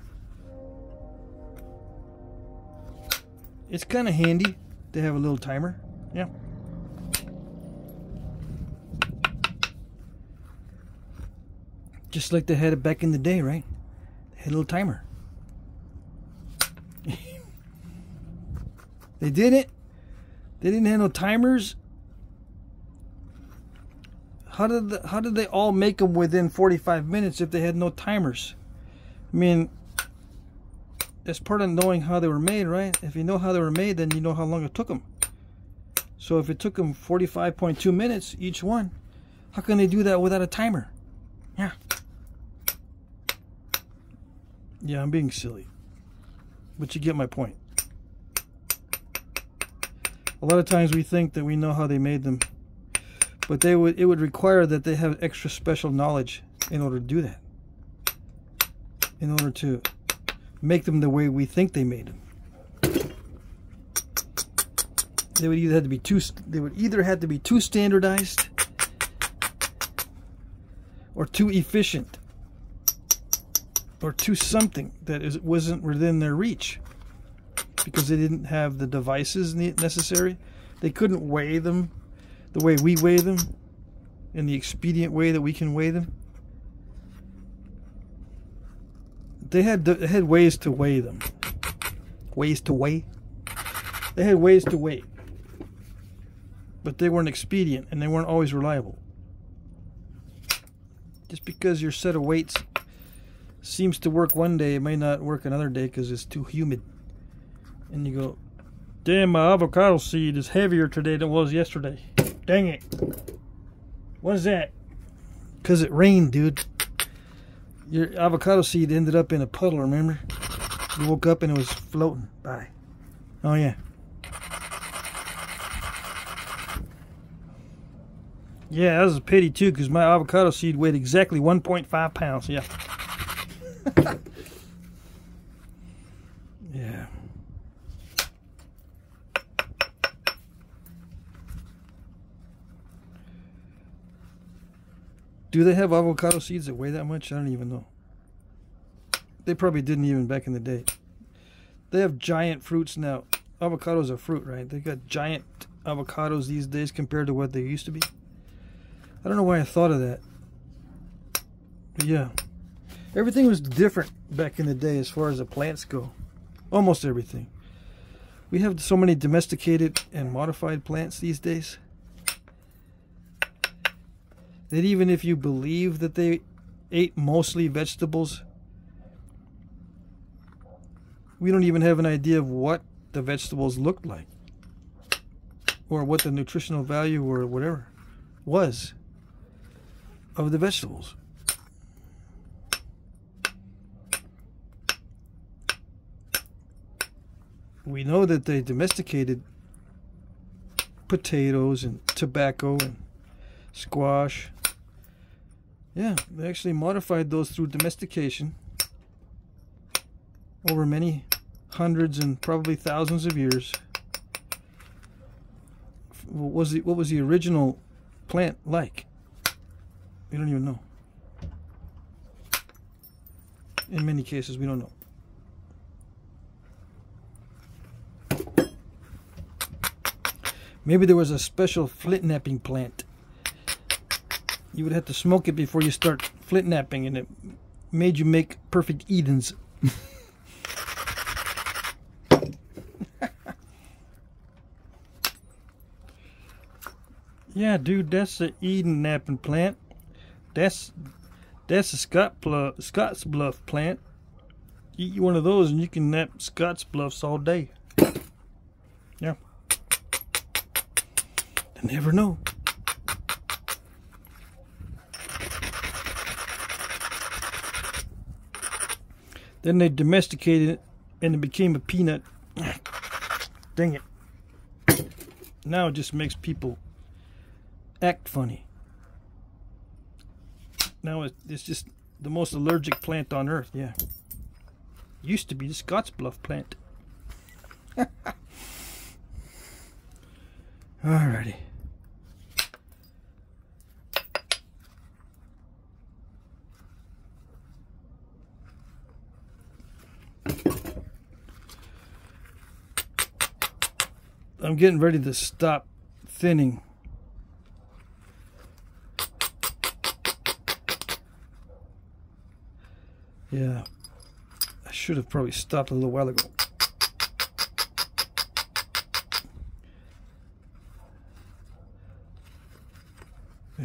It's kind of handy to have a little timer. Yeah. Just like they had it back in the day, right? They had a little timer. They didn't. They didn't have no timers. How did they all make them within 45 minutes if they had no timers? That's part of knowing how they were made, right? If you know how they were made, then you know how long it took them. So if it took them 45.2 minutes each one, how can they do that without a timer? Yeah. Yeah, I'm being silly. But you get my point. A lot of times we think that we know how they made them, but it would require that they have extra special knowledge in order to do that. In order to make them the way we think they made them. They would either have to be too standardized or too efficient or too something that wasn't within their reach, because they didn't have the devices necessary. They couldn't weigh them the way we weigh them, in the expedient way that we can weigh them. They had ways to weigh them. Ways to weigh? They had ways to weigh. But they weren't expedient, and they weren't always reliable. Just because your set of weights seems to work one day, it may not work another day because it's too humid. And you go, damn, my avocado seed is heavier today than it was yesterday. Dang it. What is that? Because it rained, dude. Your avocado seed ended up in a puddle, remember? You woke up and it was floating by. Oh, yeah. Yeah, that was a pity, too, because my avocado seed weighed exactly 1.5 pounds. Yeah. Yeah. Do they have avocado seeds that weigh that much? I don't even know. They probably didn't even back in the day. They have giant fruits now. Avocados are fruit, right? They got giant avocados these days compared to what they used to be. I don't know why I thought of that. But yeah. Everything was different back in the day as far as the plants go. Almost everything. We have so many domesticated and modified plants these days that even if you believe that they ate mostly vegetables, we don't even have an idea of what the vegetables looked like or what the nutritional value or whatever was of the vegetables. We know that they domesticated potatoes and tobacco and squash. Yeah, they actually modified those through domestication over many hundreds and probably thousands of years. What was the original plant like? We don't even know. In many cases, we don't know. Maybe there was a special Flintknapping plant. You would have to smoke it before you start Flintknapping, and it made you make perfect Edens. Yeah, dude, that's the Eden napping plant. That's a Scott's Bluff plant. Eat one of those and you can nap Scott's Bluffs all day. Yeah. I never know. Then they domesticated it and it became a peanut. Dang it. Now it just makes people act funny. Now it's just the most allergic plant on earth. Yeah. Used to be the Scott's Bluff plant. Alrighty. I'm getting ready to stop thinning. Yeah, I should have probably stopped a little while ago.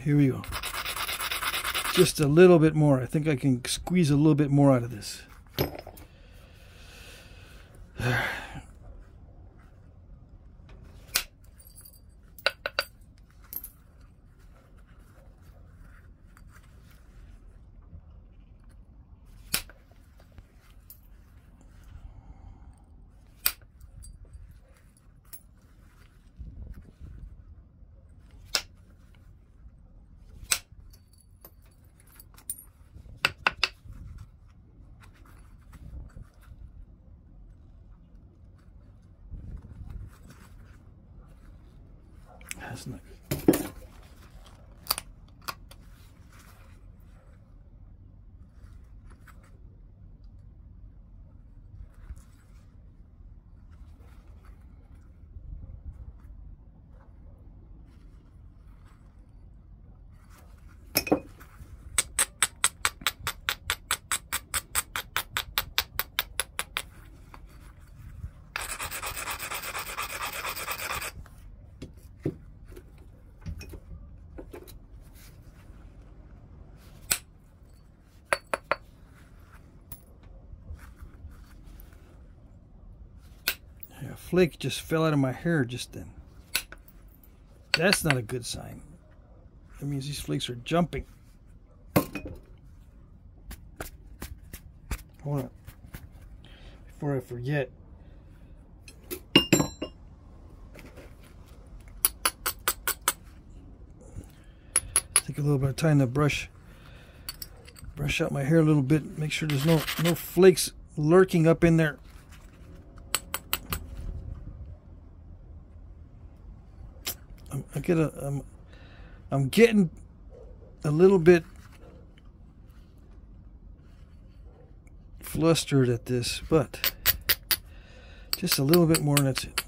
Here we go. Just a little bit more. I think I can squeeze a little bit more out of this. That's not good. A flake just fell out of my hair just then. That's not a good sign. That means these flakes are jumping. Hold on. Before I forget. Take a little bit of time to brush out my hair a little bit. Make sure there's no flakes lurking up in there. I'm getting a little bit flustered at this, but just a little bit more and that's it.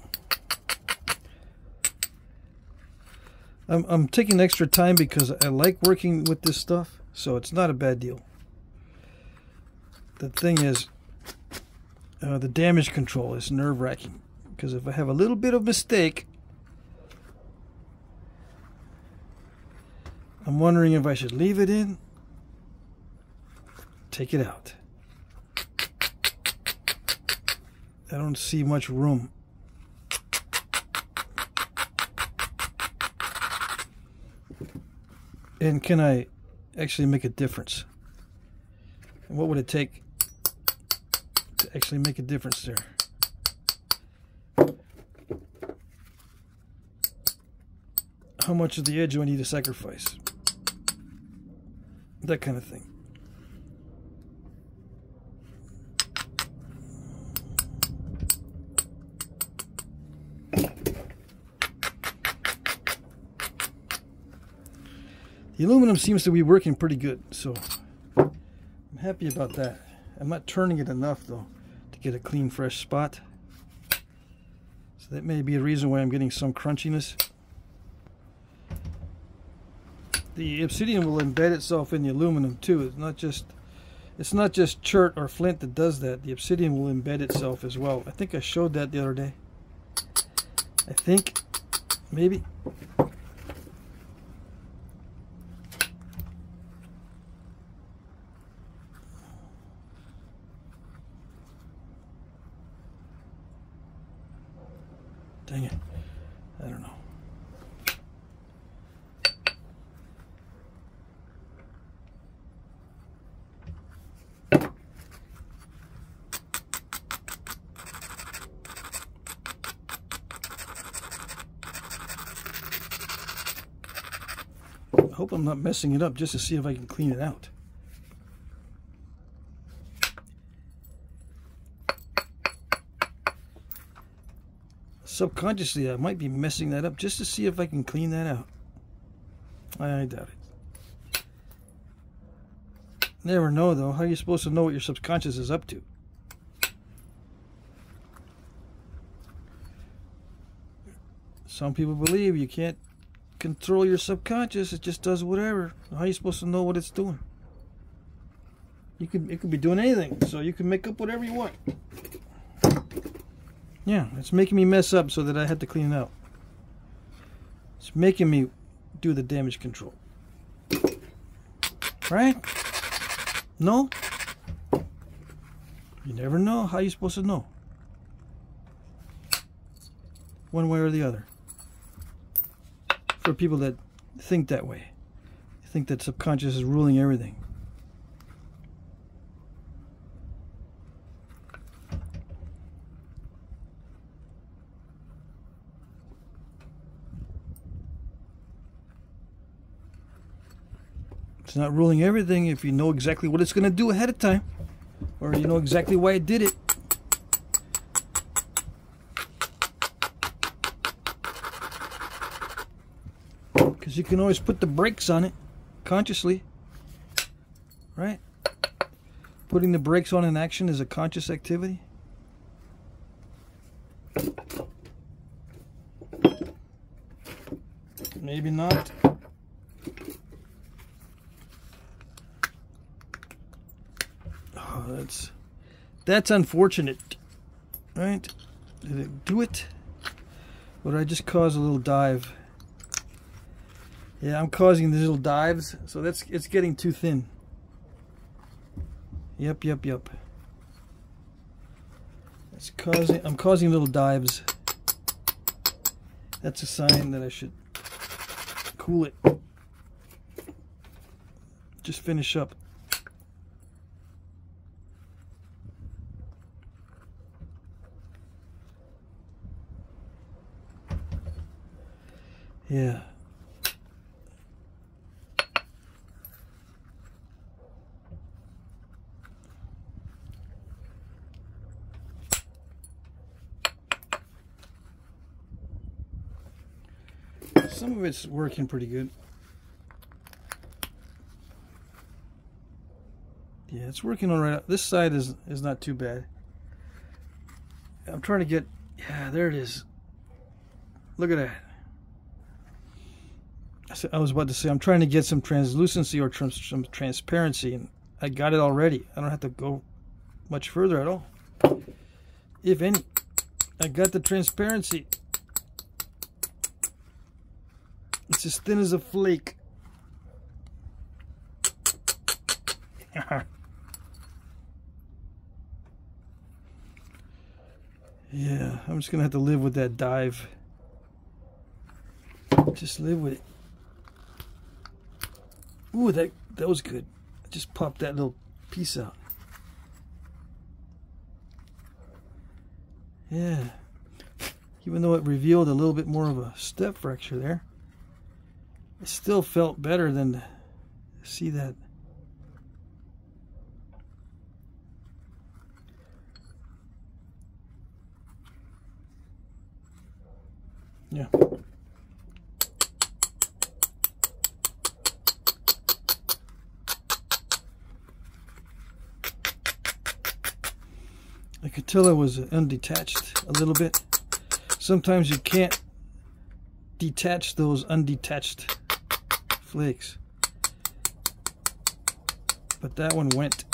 I'm taking extra time because I like working with this stuff, so it's not a bad deal. The thing is, the damage control is nerve-wracking, because if I have a little bit of mistake, I'm wondering if I should leave it in, take it out. I don't see much room. And can I actually make a difference? And what would it take to actually make a difference there? How much of the edge do I need to sacrifice? That kind of thing. The aluminum seems to be working pretty good, so I'm happy about that. I'm not turning it enough though to get a clean, fresh spot. So that may be a reason why I'm getting some crunchiness. The obsidian will embed itself in the aluminum too. It's not just chert or flint that does that. The obsidian will embed itself as well. I think I showed that the other day. I think, maybe. Dang it. I don't know. I hope I'm not messing it up just to see if I can clean it out. Subconsciously, I might be messing that up just to see if I can clean that out. I doubt it. Never know, though. How are you supposed to know what your subconscious is up to? Some people believe you can't control your subconscious. It just does whatever. How are you supposed to know what it's doing? It could be doing anything, so you can make up whatever you want. Yeah, it's making me mess up so that I had to clean it out. It's making me do the damage control. Right? No? You never know. How are you supposed to know? One way or the other. For people that think that way. Think that subconscious is ruling everything. It's not ruling everything if you know exactly what it's going to do ahead of time. Or you know exactly why it did it. Because you can always put the brakes on it consciously. Right? Putting the brakes on in action is a conscious activity. Maybe not. Oh, that's unfortunate. Right? Did it do it? Or did I just cause a little dive? Yeah, I'm causing these little dives, so it's getting too thin. Yep. I'm causing little dives. That's a sign that I should cool it. Just finish up. Yeah. Some of it's working pretty good. Yeah, it's working all right. This side is not too bad. I'm trying to get, yeah, there it is. Look at that. I was about to say I'm trying to get some translucency or some transparency, and I got it already. I don't have to go much further at all. If any, I got the transparency. It's as thin as a flake. Yeah, I'm just gonna have to live with that dive. Just live with it. Ooh, that was good. I just popped that little piece out. Yeah. Even though it revealed a little bit more of a step fracture there, it still felt better than to see that. Yeah. I could tell it was undetached a little bit. Sometimes you can't detach those undetached flakes, but that one went.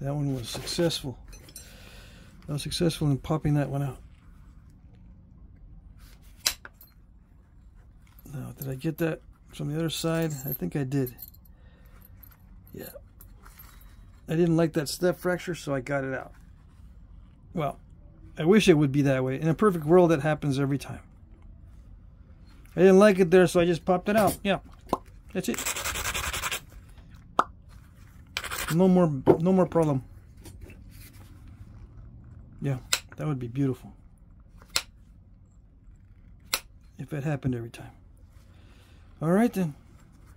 That one was successful. I was successful in popping that one out. Now, did I get that from the other side? I think I did. Yeah. I didn't like that step fracture, so I got it out. Well, I wish it would be that way. In a perfect world, that happens every time. I didn't like it there, so I just popped it out. Yeah. That's it. No more problem. Yeah, that would be beautiful if it happened every time. All right then,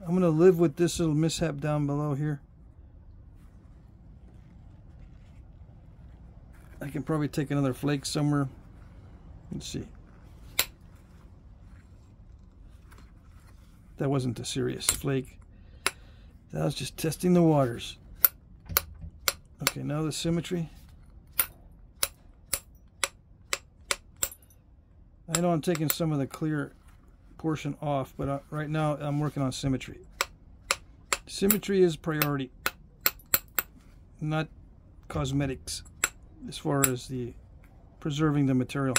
I'm gonna live with this little mishap down below here. I can probably take another flake somewhere. Let's see. That wasn't a serious flake. That was just testing the waters. Okay, now the symmetry. I know I'm taking some of the clear portion off, but right now I'm working on symmetry. Symmetry is priority, not cosmetics, as far as the preserving the material.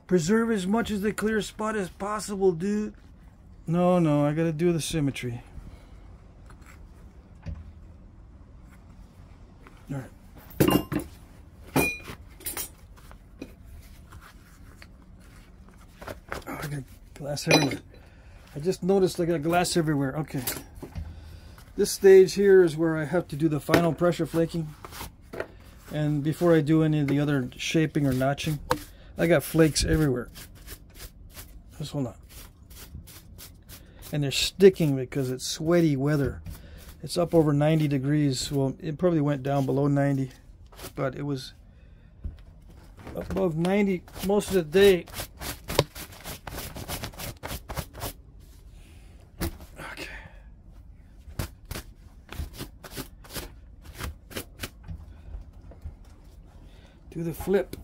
Preserve as much of the clear spot as possible, dude. No, I gotta do the symmetry. Alright. Oh, I got glass everywhere. I just noticed I got glass everywhere. Okay. This stage here is where I have to do the final pressure flaking. And before I do any of the other shaping or notching, I got flakes everywhere. Just hold on. And they're sticking because it's sweaty weather. It's up over 90 degrees. Well, it probably went down below 90, but it was above 90 most of the day. Okay. Do the flip.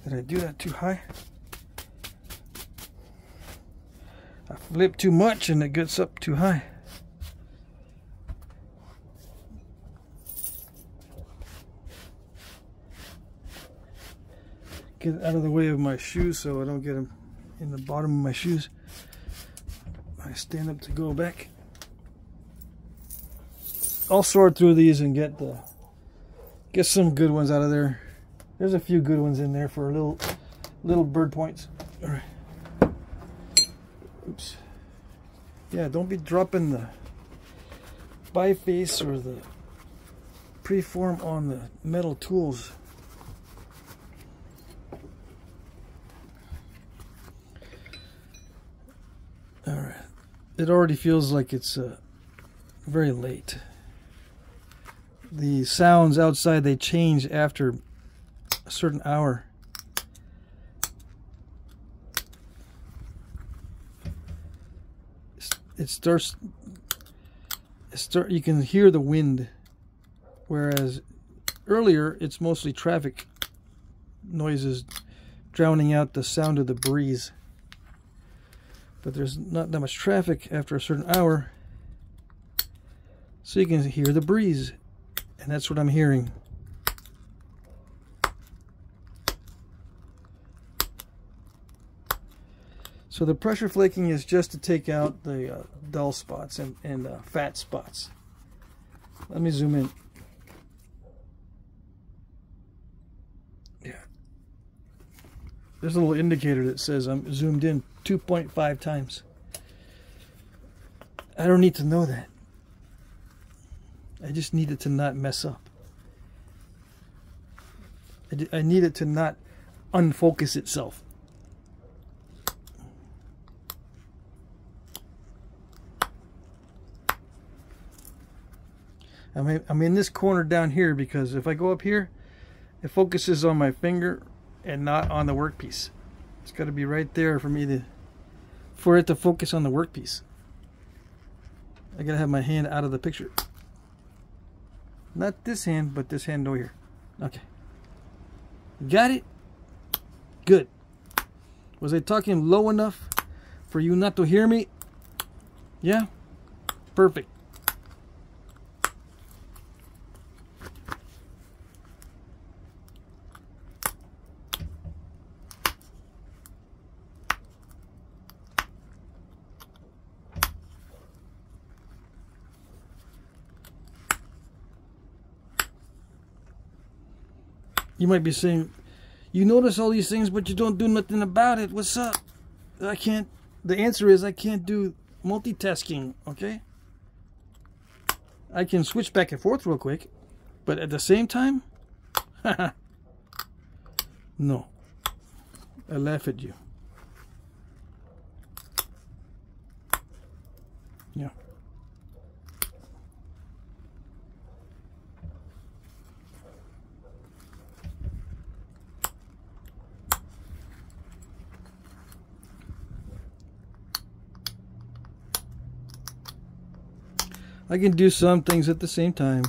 Did I do that too high? I flip too much and it gets up too high. Get out of the way of my shoes so I don't get them in the bottom of my shoes. I stand up to go back. I'll sort through these and get some good ones out of there. There's a few good ones in there for little bird points. All right. Oops. Yeah, don't be dropping the biface or the preform on the metal tools. All right. It already feels like it's very late. The sounds outside, they change after a certain hour. You can hear the wind, whereas earlier it's mostly traffic noises drowning out the sound of the breeze. But there's not that much traffic after a certain hour, so you can hear the breeze, and that's what I'm hearing. So the pressure flaking is just to take out the dull spots and fat spots. Let me zoom in. Yeah. There's a little indicator that says I'm zoomed in 2.5 times. I don't need to know that. I just need it to not mess up. I need it to not unfocus itself. I'm in this corner down here because if I go up here, it focuses on my finger and not on the workpiece. It's got to be right there for it to focus on the workpiece. I gotta have my hand out of the picture. Not this hand, but this hand over here. Okay. Got it? Good. Was I talking low enough for you not to hear me? Yeah? Perfect. You might be saying, you notice all these things, but you don't do nothing about it. What's up? I can't. The answer is I can't do multitasking, okay? I can switch back and forth real quick, but at the same time, no. I laugh at you. Yeah. I can do some things at the same time.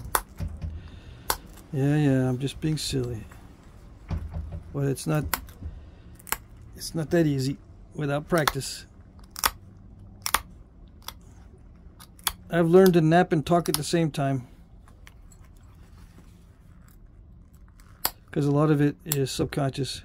Yeah, I'm just being silly. But it's not that easy without practice. I've learned to nap and talk at the same time. Because a lot of it is subconscious.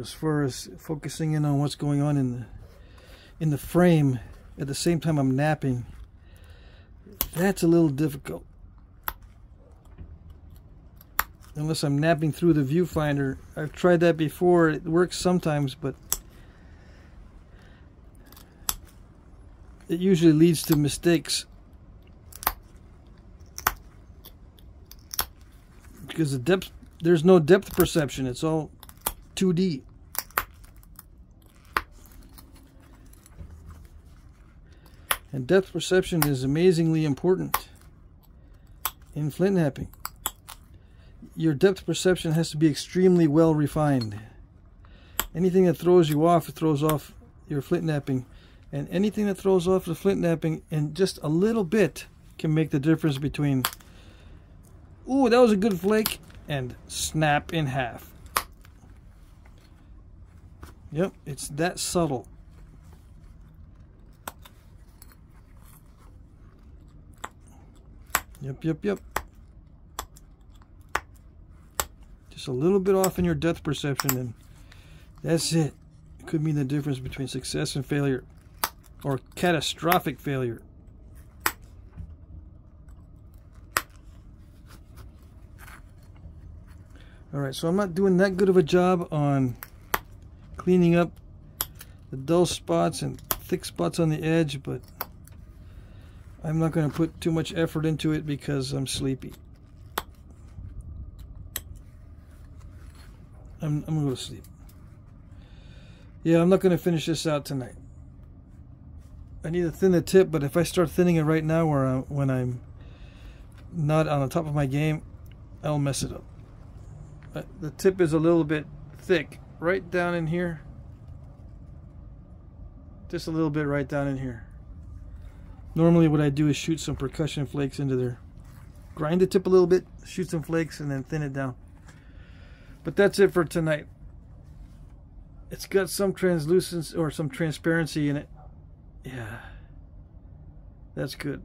As far as focusing in on what's going on in the frame at the same time I'm napping, that's a little difficult. Unless I'm napping through the viewfinder. I've tried that before. It works sometimes, but it usually leads to mistakes. Because there's no depth perception. It's all 2D. And depth perception is amazingly important in Flintknapping. Your depth perception has to be extremely well refined. Anything that throws you off, throws off your Flintknapping. And anything that throws off the Flintknapping in just a little bit can make the difference between, ooh, that was a good flake, and snap in half. Yep, it's that subtle. Yep. Just a little bit off in your depth perception, and that's it. It could mean the difference between success and failure, or catastrophic failure. Alright, so I'm not doing that good of a job on cleaning up the dull spots and thick spots on the edge, but I'm not going to put too much effort into it because I'm sleepy. I'm going to go to sleep. Yeah, I'm not going to finish this out tonight. I need to thin the tip, but if I start thinning it right now when I'm not on the top of my game, I'll mess it up. The tip is a little bit thick right down in here. Just a little bit right down in here. Normally what I do is shoot some percussion flakes into there. Grind the tip a little bit, shoot some flakes, and then thin it down. But that's it for tonight. It's got some translucence or some transparency in it. Yeah. That's good.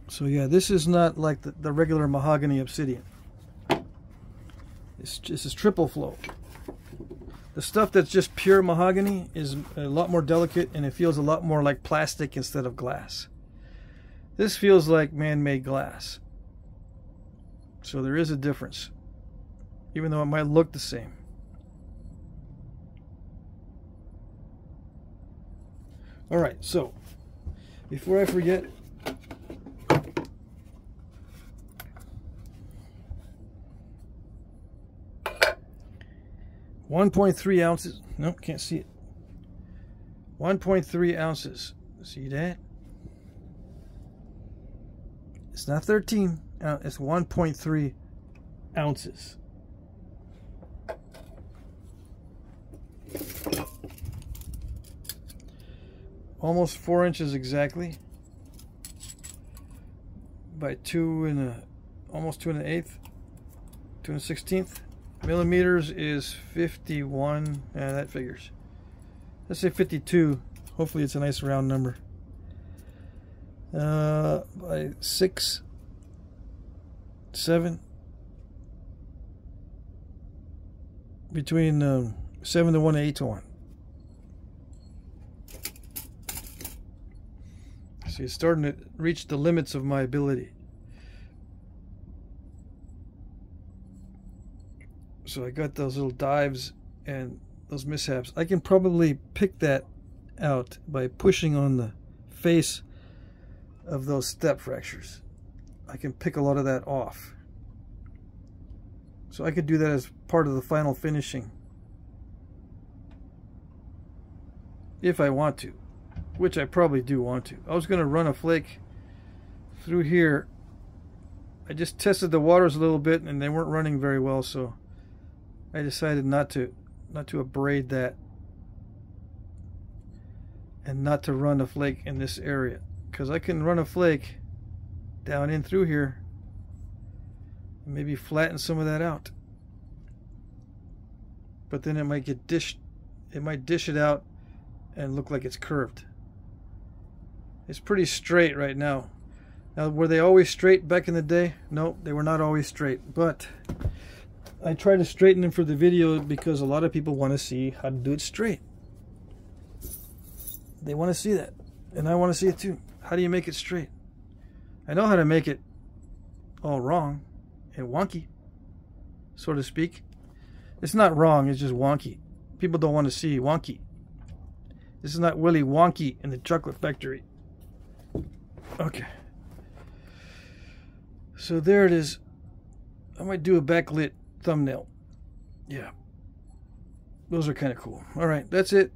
So yeah, this is not like the regular mahogany obsidian. This is triple flow. The stuff that's just pure mahogany is a lot more delicate, and it feels a lot more like plastic instead of glass. This feels like man-made glass. So there is a difference, even though it might look the same. All right, so before I forget, .3 ounces. Nope, can't see it. 1.3 ounces. See that? It's not 13. It's 1.3 ounces. Almost 4 inches exactly. By almost 2 1/8, 2 1/16. Millimeters is 51. That figures. Let's say 52. Hopefully it's a nice round number. By 6, 7. Between 7 to 1 and 8 to 1. See, it's starting to reach the limits of my ability. So I got those little dives and those mishaps. I can probably pick that out by pushing on the face of those step fractures. I can pick a lot of that off. So I could do that as part of the final finishing, if I want to, which I probably do want to. I was going to run a flake through here. I just tested the waters a little bit and they weren't running very well, so I decided not to abrade that and not to run a flake in this area, because I can run a flake down in through here and maybe flatten some of that out, but then it might get dished. It might dish it out and look like it's curved. It's pretty straight right now. Now, were they always straight back in the day? No, they were not always straight, but I try to straighten them for the video because a lot of people want to see how to do it straight. They want to see that, and I want to see it too. How do you make it straight? I know how to make it all wrong and wonky, so to speak. It's not wrong, it's just wonky. People don't want to see wonky. This is not Willy Wonky in the chocolate factory. Okay. So there it is. I might do a backlit thumbnail. Yeah. Those are kind of cool. All right, that's it.